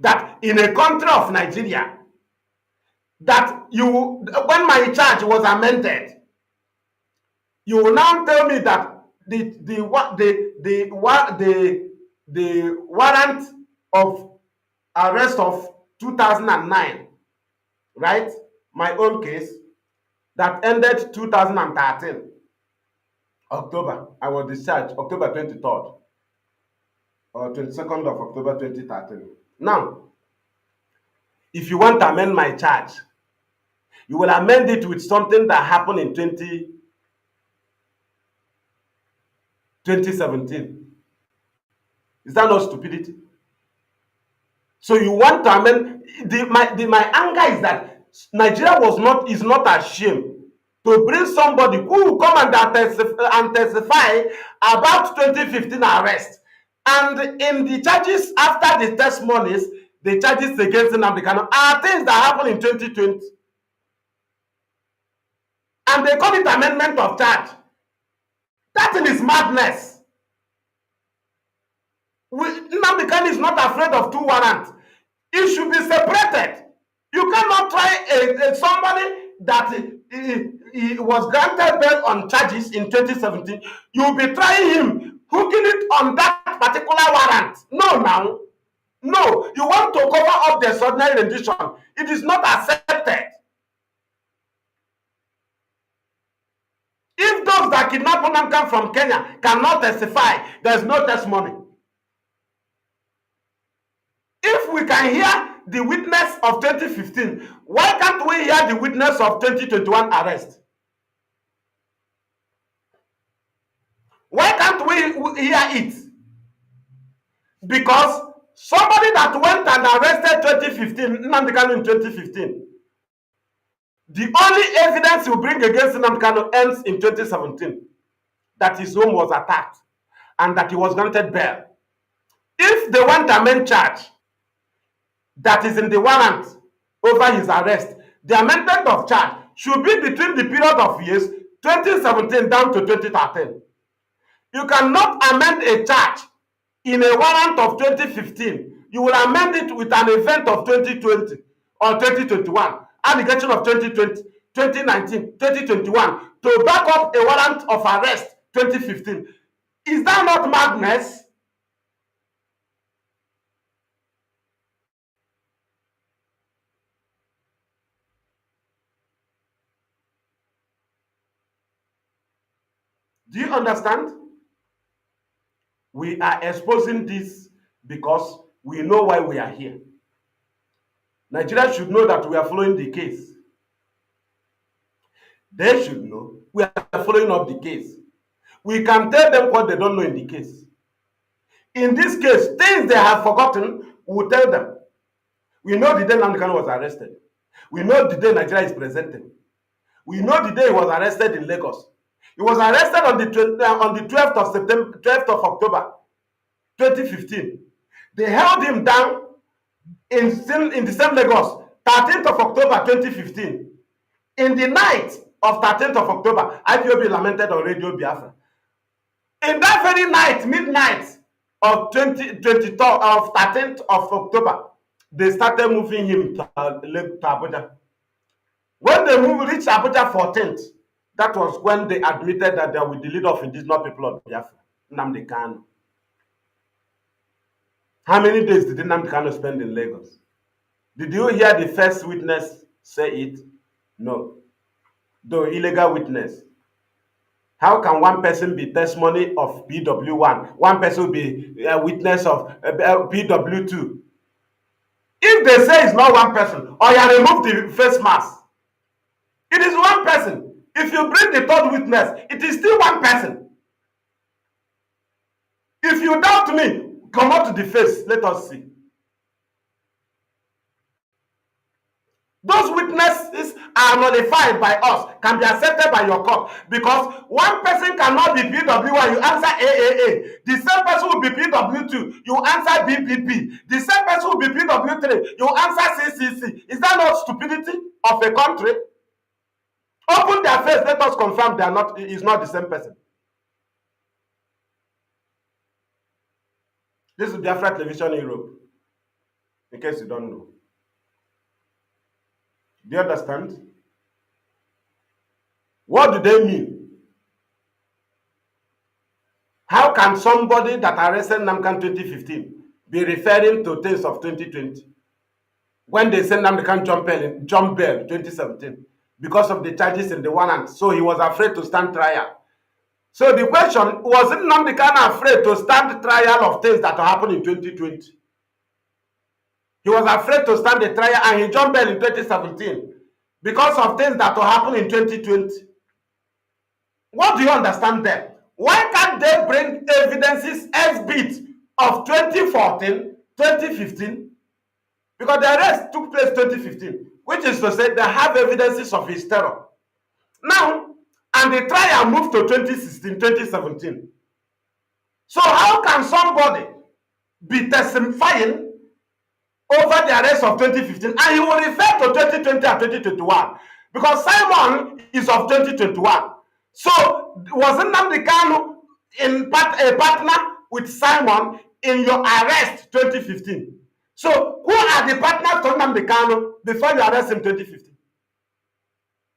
That in a country of Nigeria, that when my charge was amended, you will now tell me that the warrant of arrest of 2009, right? My own case that ended 2013 October. I was discharged October 23rd or 22nd of October 2013. Now, if you want to amend my charge, you will amend it with something that happened in 2017. Is that not stupidity? So you want to amend my anger is that Nigeria is not ashamed to bring somebody who will come and testify about 2015 arrest. And in the charges after the testimonies, the charges against Nnamdi Kanu are things that happened in 2020. And they call it amendment of charge. That thing is madness. Nnamdi Kanu is not afraid of two warrants. It should be separated. You cannot try somebody that he was granted bail on charges in 2017. You'll be trying him, hooking it on that particular warrant. No. No, you want to cover up the extraordinary rendition. It is not accepted. If those that kidnap Nnamdi from Kenya cannot testify, there's no testimony. If we can hear the witness of 2015, why can't we hear the witness of 2021 arrest? Why can't we hear it? Because somebody that went and arrested 2015, Nnamdi Kanu in 2015, the only evidence you bring against Nnamdi Kanu ends in 2017, that his home was attacked and that he was granted bail. If they want a main charge that is in the warrant over his arrest, the amendment of charge should be between the period of years 2017 down to 2013. You cannot amend a charge in a warrant of 2015. You will amend it with an event of 2020 or 2021, allegation of 2020, 2019, 2021 to back up a warrant of arrest 2015. Is that not madness? Do you understand? We are exposing this because we know why we are here. Nigeria should know that we are following the case. They should know we are following up the case. We can tell them what they don't know in the case. In this case, things they have forgotten, we will tell them. We know the day Nnamdi Kanu was arrested. We know the day Nigeria is presenting. We know the day he was arrested in Lagos. He was arrested on the 12th of September, 12th of October, 2015. They held him down in the same Lagos, 13th of October, 2015. In the night of 13th of October, IPOB lamented on Radio Biafra. In that very night, midnight of 13th of October, they started moving him to Abuja. When they reached Abuja 14th, that was when they admitted that they were the leader of indigenous people of Biafra, Nnamdi Kanu. How many days did Nnamdi Kanu spend in Lagos? Did you hear the first witness say it? No. Though illegal witness. How can one person be testimony of PW1? One person will be a witness of PW2. If they say it's not one person, or you remove the face mask, it is one person. If you bring the third witness, it is still one person. If you doubt me, come up to the face. Let us see. Those witnesses are nullified by us, can be accepted by your court, because one person cannot be PW1, you answer AAA. The same person will be PW2, you answer BPP. The same person will be PW3, you answer CCC. Is that not stupidity of a country? Open their face, let us confirm they are not, is not the same person. This is Biafra Television Europe, in case you don't know. Do you understand? What do they mean? How can somebody that arrested Nnamdi 2015 be referring to things of 2020 when they said Nnamdi can jump bail 2017 because of the charges in the warrant? So he was afraid to stand trial. So the question, wasn't Nnamdi Kanu afraid to stand trial of things that happened in 2020? He was afraid to stand the trial and he jumped bail in 2017 because of things that will happen in 2020. What do you understand there? Why can't they bring evidences S-bit of 2014, 2015? Because the arrest took place 2015, which is to say they have evidences of his terror. Now, and the trial moved to 2016, 2017. So how can somebody be testifying over the arrest of 2015 and he will refer to 2020 and 2021? Because Simon is of 2021. So wasn't Nnamdi Kanu a partner with Simon in your arrest 2015? So who are the partners to Nnamdi Kanu before you arrest him 2015?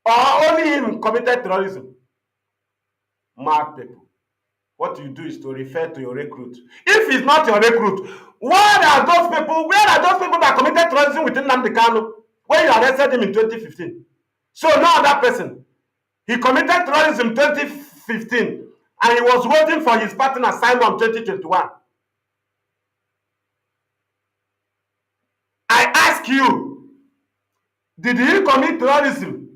Or only him committed terrorism? Mad people. What you do is to refer to your recruit. If he's not your recruit, where are those people that committed terrorism within Nnamdi Kanu when you arrested him in 2015? So no other person. He committed terrorism in 2015 and he was waiting for his partner Simon 2021. I ask you, did he commit terrorism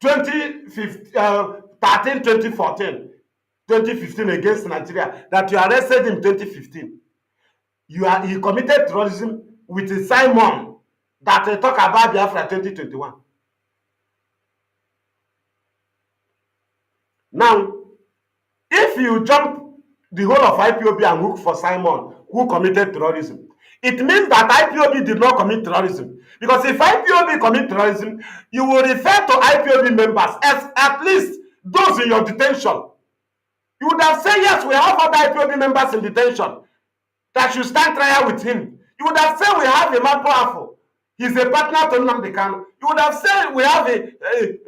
2013, 2014, 2015 against Nigeria that you arrested him in 2015? He committed terrorism with Simon that talk about Biafra 2021. Now, if you jump the whole of IPOB and look for Simon who committed terrorism, it means that IPOB did not commit terrorism. Because if IPOB commit terrorism, you will refer to IPOB members as at least those in your detention. You would have said, yes, we have other IPOB members in detention that should stand trial with him. You would have said we have a man powerful. He's a partner to Nnamdi Kanu. You would have said we have a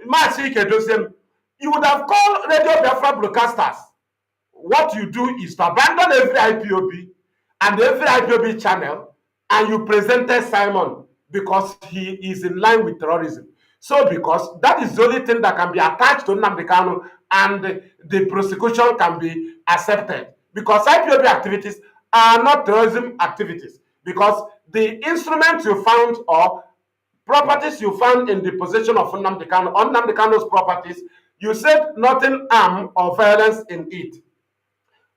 Mazi Maduabuchi. You would have called Radio Biafra broadcasters. What you do is to abandon every IPOB and every IPOB channel, and you presented Simon because he is in line with terrorism. So because that is the only thing that can be attached to Nnamdi Kanu and the prosecution can be accepted. Because IPOB activities are not terrorism activities. Because the instruments you found or properties you found in the possession of Nnamdi Kanu, on Nnamdi Kanu's properties, you said nothing harm or violence in it.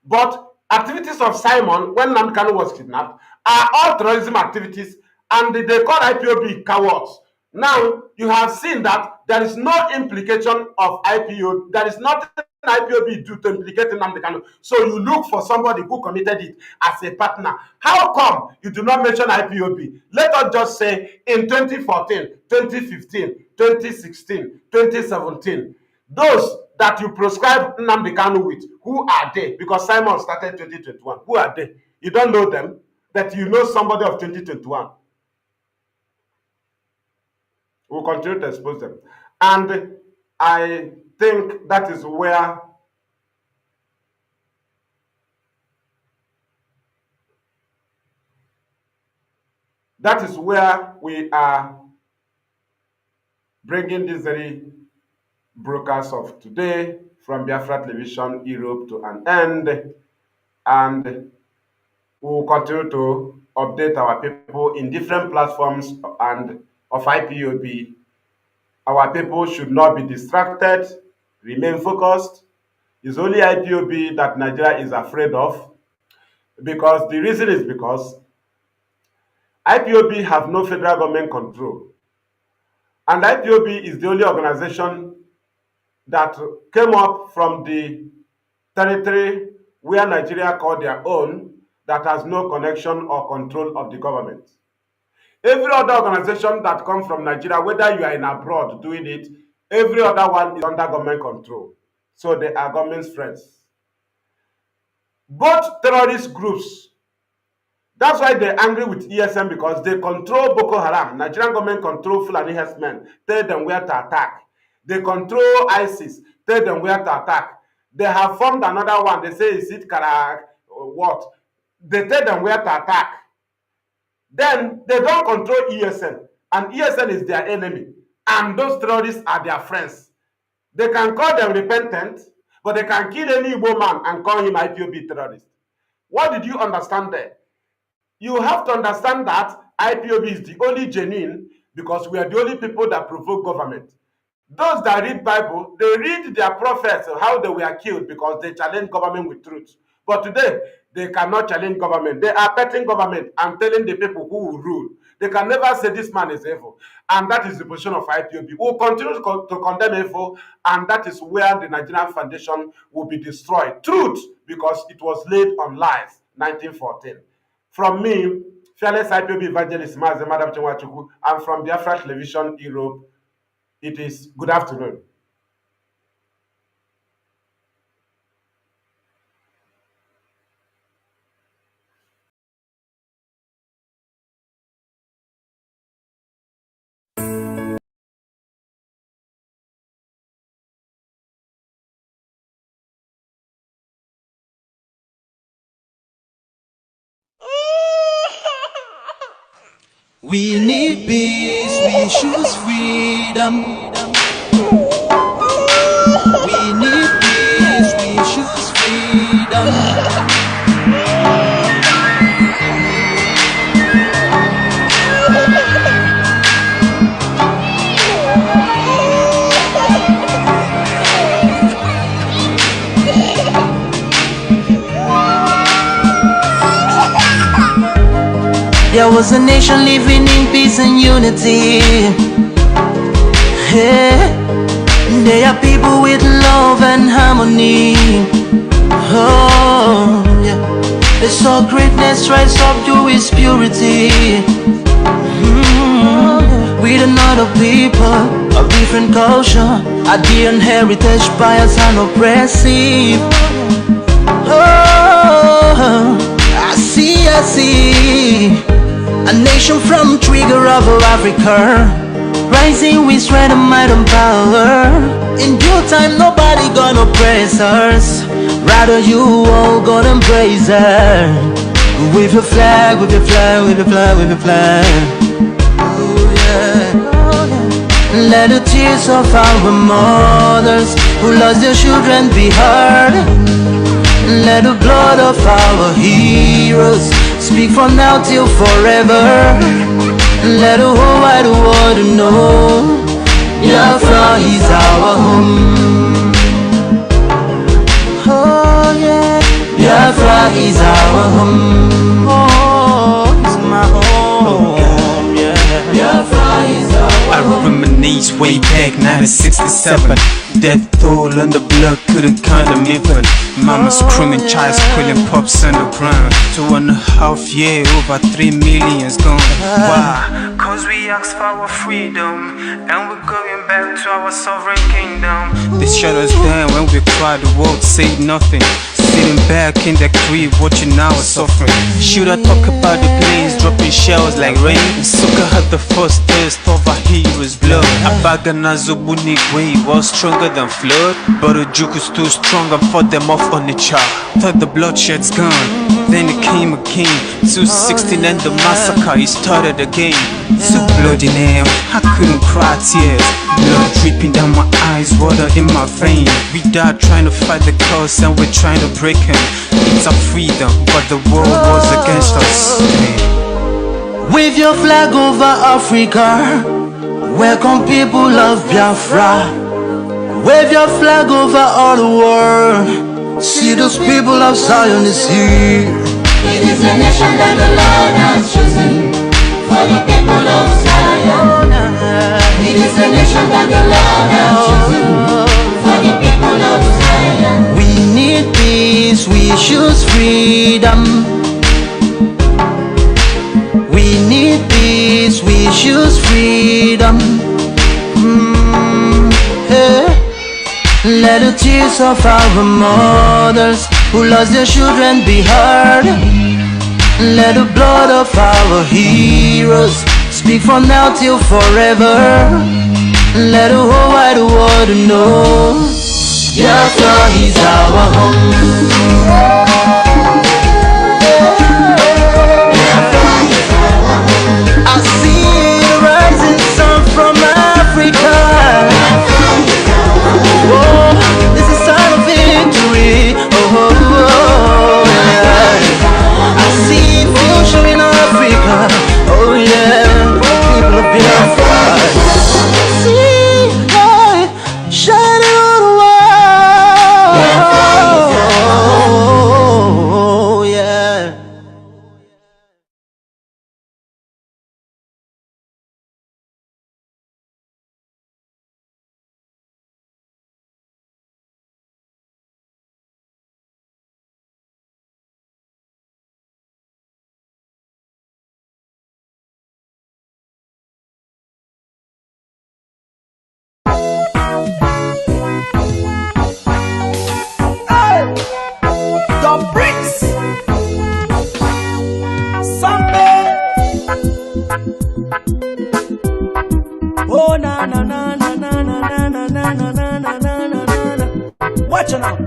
But activities of Simon when Nnamdi Kanu was kidnapped are all terrorism activities and they call IPOB cowards. Now, you have seen that there is no implication of IPOB. There is nothing IPOB do to implicate Nnamdi Kanu. So you look for somebody who committed it as a partner. How come you do not mention IPOB? Let us just say in 2014, 2015, 2016, 2017, those that you prescribe Nnamdi Kanu with, who are they? Because Simon started 2021. Who are they? You don't know them, but you know somebody of 2021. We'll continue to expose them. And I think that is where we are bringing these very broadcasts of today from Biafra Television Europe to an end. And we will continue to update our people in different platforms and of IPOB. Our people should not be distracted, remain focused. It's only IPOB that Nigeria is afraid of, because the reason is because IPOB have no federal government control. And IPOB is the only organization that came up from the territory where Nigeria called their own, that has no connection or control of the government. Every other organization that comes from Nigeria, whether you are in abroad doing it, every other one is under government control. So they are government's friends. Both terrorist groups, that's why they're angry with ESM, because they control Boko Haram. Nigerian government control Fulani herdsmen, tell them where to attack. They control ISIS, tell them where to attack. They have formed another one, they say, is it Karak or what? They tell them where to attack. Then they don't control ESN, and ESN is their enemy, and those terrorists are their friends. They can call them repentant, but they can kill any Igbo man and call him IPOB terrorist. What did you understand there? You have to understand that IPOB is the only genuine, because we are the only people that provoke government. Those that read Bible, they read their prophets, how they were killed because they challenge government with truth. But today, they cannot challenge government. They are petting government and telling the people who will rule. They can never say this man is evil. And that is the position of IPOB. We'll continue to condemn evil, and that is where the Nigerian foundation will be destroyed. Truth, because it was laid on lies, 1914. From me, fearless IPOB evangelist Mazi Maduabuchi, and from Biafra Television Europe, it is good afternoon. We need peace, we choose freedom. We need peace, we choose freedom. There was a nation living in peace and unity. Yeah. They are people with love and harmony. Oh, yeah. They saw greatness rise up to its purity. With another people of different culture, ideal heritage, bias and oppressive. Oh, I see. A nation from trigger of Africa, rising with strength and might and power. In due time, nobody gonna praise us. Rather, you all gonna embrace her. With your flag, with your flag, with your flag, with your flag. Oh yeah. Let the tears of our mothers who lost their children be heard. Let the blood of our heroes speak from now till forever. Let the whole wide world know Biafra is our home. Oh yeah, Biafra is our home. Oh, it's my home. days way back 1967. Death toll on the blood couldn't count them even. Mama screaming, child squealing, pops on the ground. 2.5 years, over 3 million's gone. Why? Cause we asked for our freedom, and we're going back to our sovereign kingdom. They shut us down when we cried, the world said nothing. Sitting back in the crib, watching our suffering. Should I talk about the planes dropping shells like rain? Suka had the first taste of a hero's blood. Abagana Zobunigwe was stronger than flood, but the juke is too strong and fought them off on the chart. Thought the bloodshed's gone, then it came again. 216 and the massacre, it started again. So bloody name, I couldn't cry tears. Blood dripping down my eyes, water in my veins. We died trying to fight the cause and we're trying to break him. It's our freedom, but the world was against us. Wave your flag over Africa. Welcome people of Biafra. Wave your flag over all the world. See those people of Zion is here. It is a nation that the Lord has chosen for the people of Zion. It is a nation that the Lord has chosen for the people of Zion. We need peace, we choose freedom. We need peace, we choose freedom. Yeah. Let the tears of our mothers who lost their children be heard. Let the blood of our heroes speak from now till forever. Let the whole wide world know Biafra is our home. I see the rising sun from Africa. Oh, this is a sign of victory. Oh, yeah. I see future in Africa. Oh, yeah. People of Biafra. See light shining on the world. Oh, yeah. The bricks. Something. Oh na na na na na na na na na na na na na na na. Watch it out.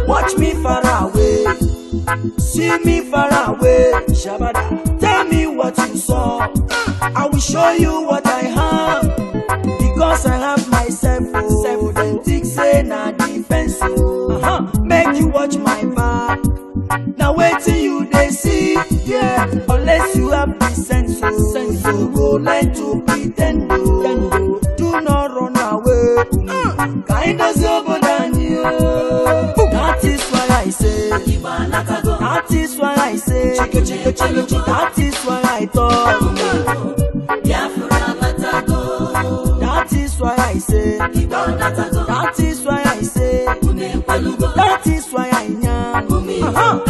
Watch me far away, see me far away, Shabada. Tell me what you saw, I will show you what I have. Because I have myself, authentic say na defense. Make you watch my back. Now wait till you they see, yeah. Unless you have the sense, you go learn to pretend. Do not run away. Kind of over than you. That is why I say. That is why I say. That is why I talk. That is why I say. That is why I say. That is why I know.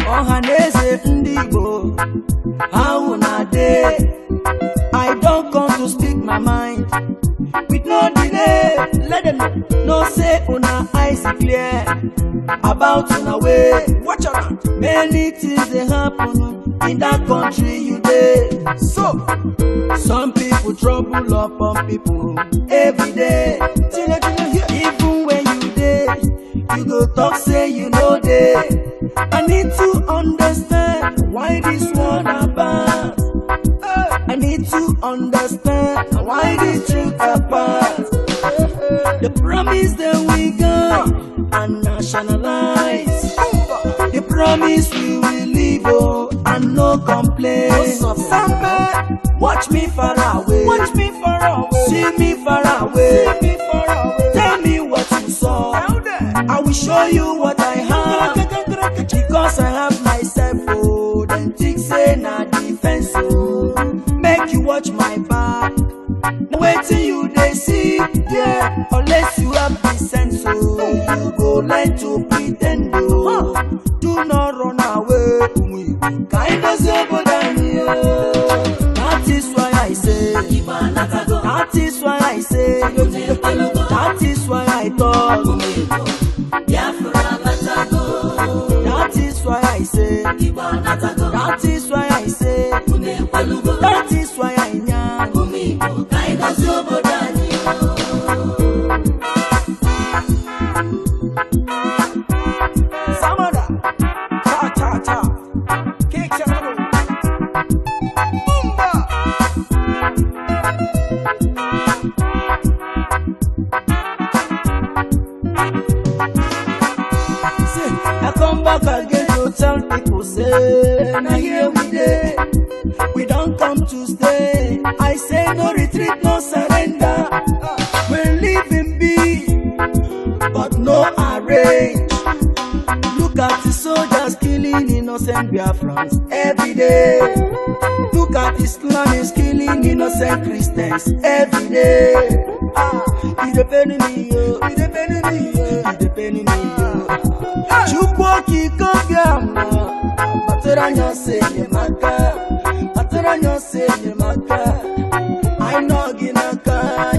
Ohaneze Ndigo, how na day? I don't come to speak my mind with no delay. Let them know say una eyes clear about una way. Watch out, many things they happen in that country you dey. So some people trouble upon people every day. Even when you dey, go talk say you know they. I need to understand why this one about. I need to understand why this truth apart. The promise that we got and nationalize. The promise we will live and no complaints. Somebody watch me far away. Watch me far away. See me far away. See me far away. Tell me what you saw. I will show you what I have. Because I have myself. Oh, then think say na defense. Oh, make you watch my back. Wait till you they see, yeah. Unless you have the sense, so you go learn to pretend. Oh, do not run away. Kind of sober than you. That is why I say. That is why I say. That is why I talk. That is why I say. That is why I say. That is why I am. Samada, ta ta ta, kick Samada, Bumba. See, I come back again to tell people say, now here we dey. We don't come to stay. I say no retreat, no surrender. We're living big, but no arrange. Look at the soldiers killing innocent Biafrans every day. Look at Islam is killing innocent Christians every day. It's depending me, yo. It's depending me, yo. It's depending me, yo. Chukwuoki Kobiama, Bataranyo say Yemaka. I know Ginaka.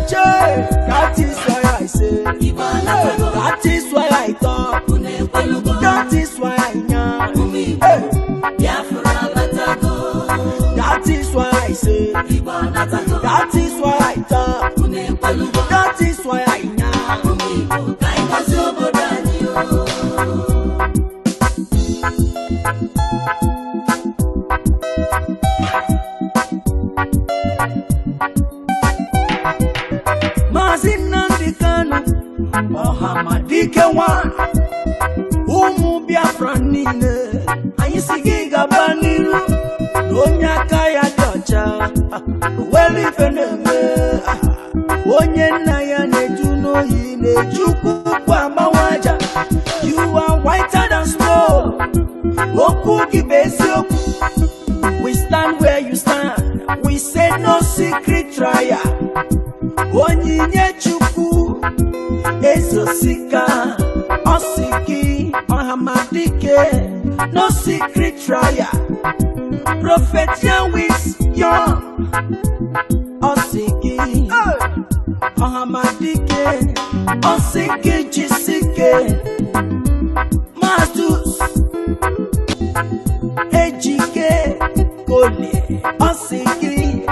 That is why I say. That is why I talk. That is why I know. That is why I say. That is why I talk. That is why I know. Mazi Nnamdi Mohamadike one Umu Biafra nine Anyisigi gabaniru Onyaka ya docha Weli feneme Onye na ya nejuno yine Chukwu kwa mawaja You are whiter than snow Oku kibesi oku We stand where you stand We say no secret trial Onyinye Chukwu Ezosika Osiki Mohamadike No secret trial Prophet Yahweh's young Osiki Mohamadike Osiki Jisike Mazdus Ejike Kole Osiki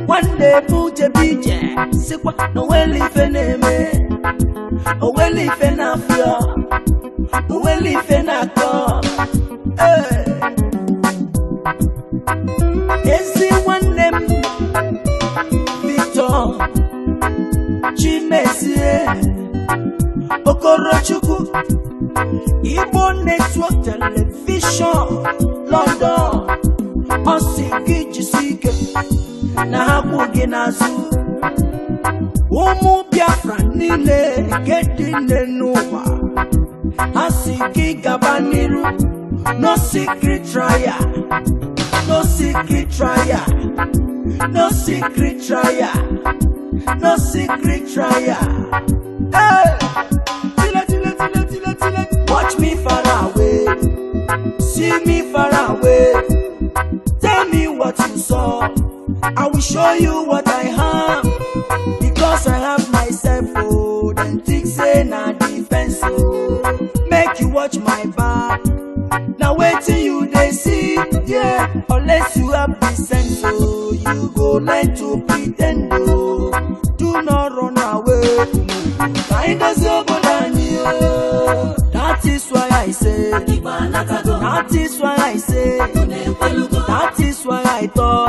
One day Buje Bije Sikwa no weli feneme O weli fenafia O weli fenako Ezi one name Victor Chimezie Okorochukwu Igbo Network Television London Osiki Jisike Na hapu ginazu Umu Biafra nile Gedine nuwa Asiki gabaniru No secret trial No secret trial No secret trial No secret trial Hey! Watch me far away See me far away Tell me what you saw I will show you what I have Because I have myself, oh Then think say na defense, oh Make you watch my back Now wait till you they see, yeah Unless you have the sense, oh You go learn to pretend, oh Do not run away Find us over than you That is why I say, that is why I say, that is why I talk.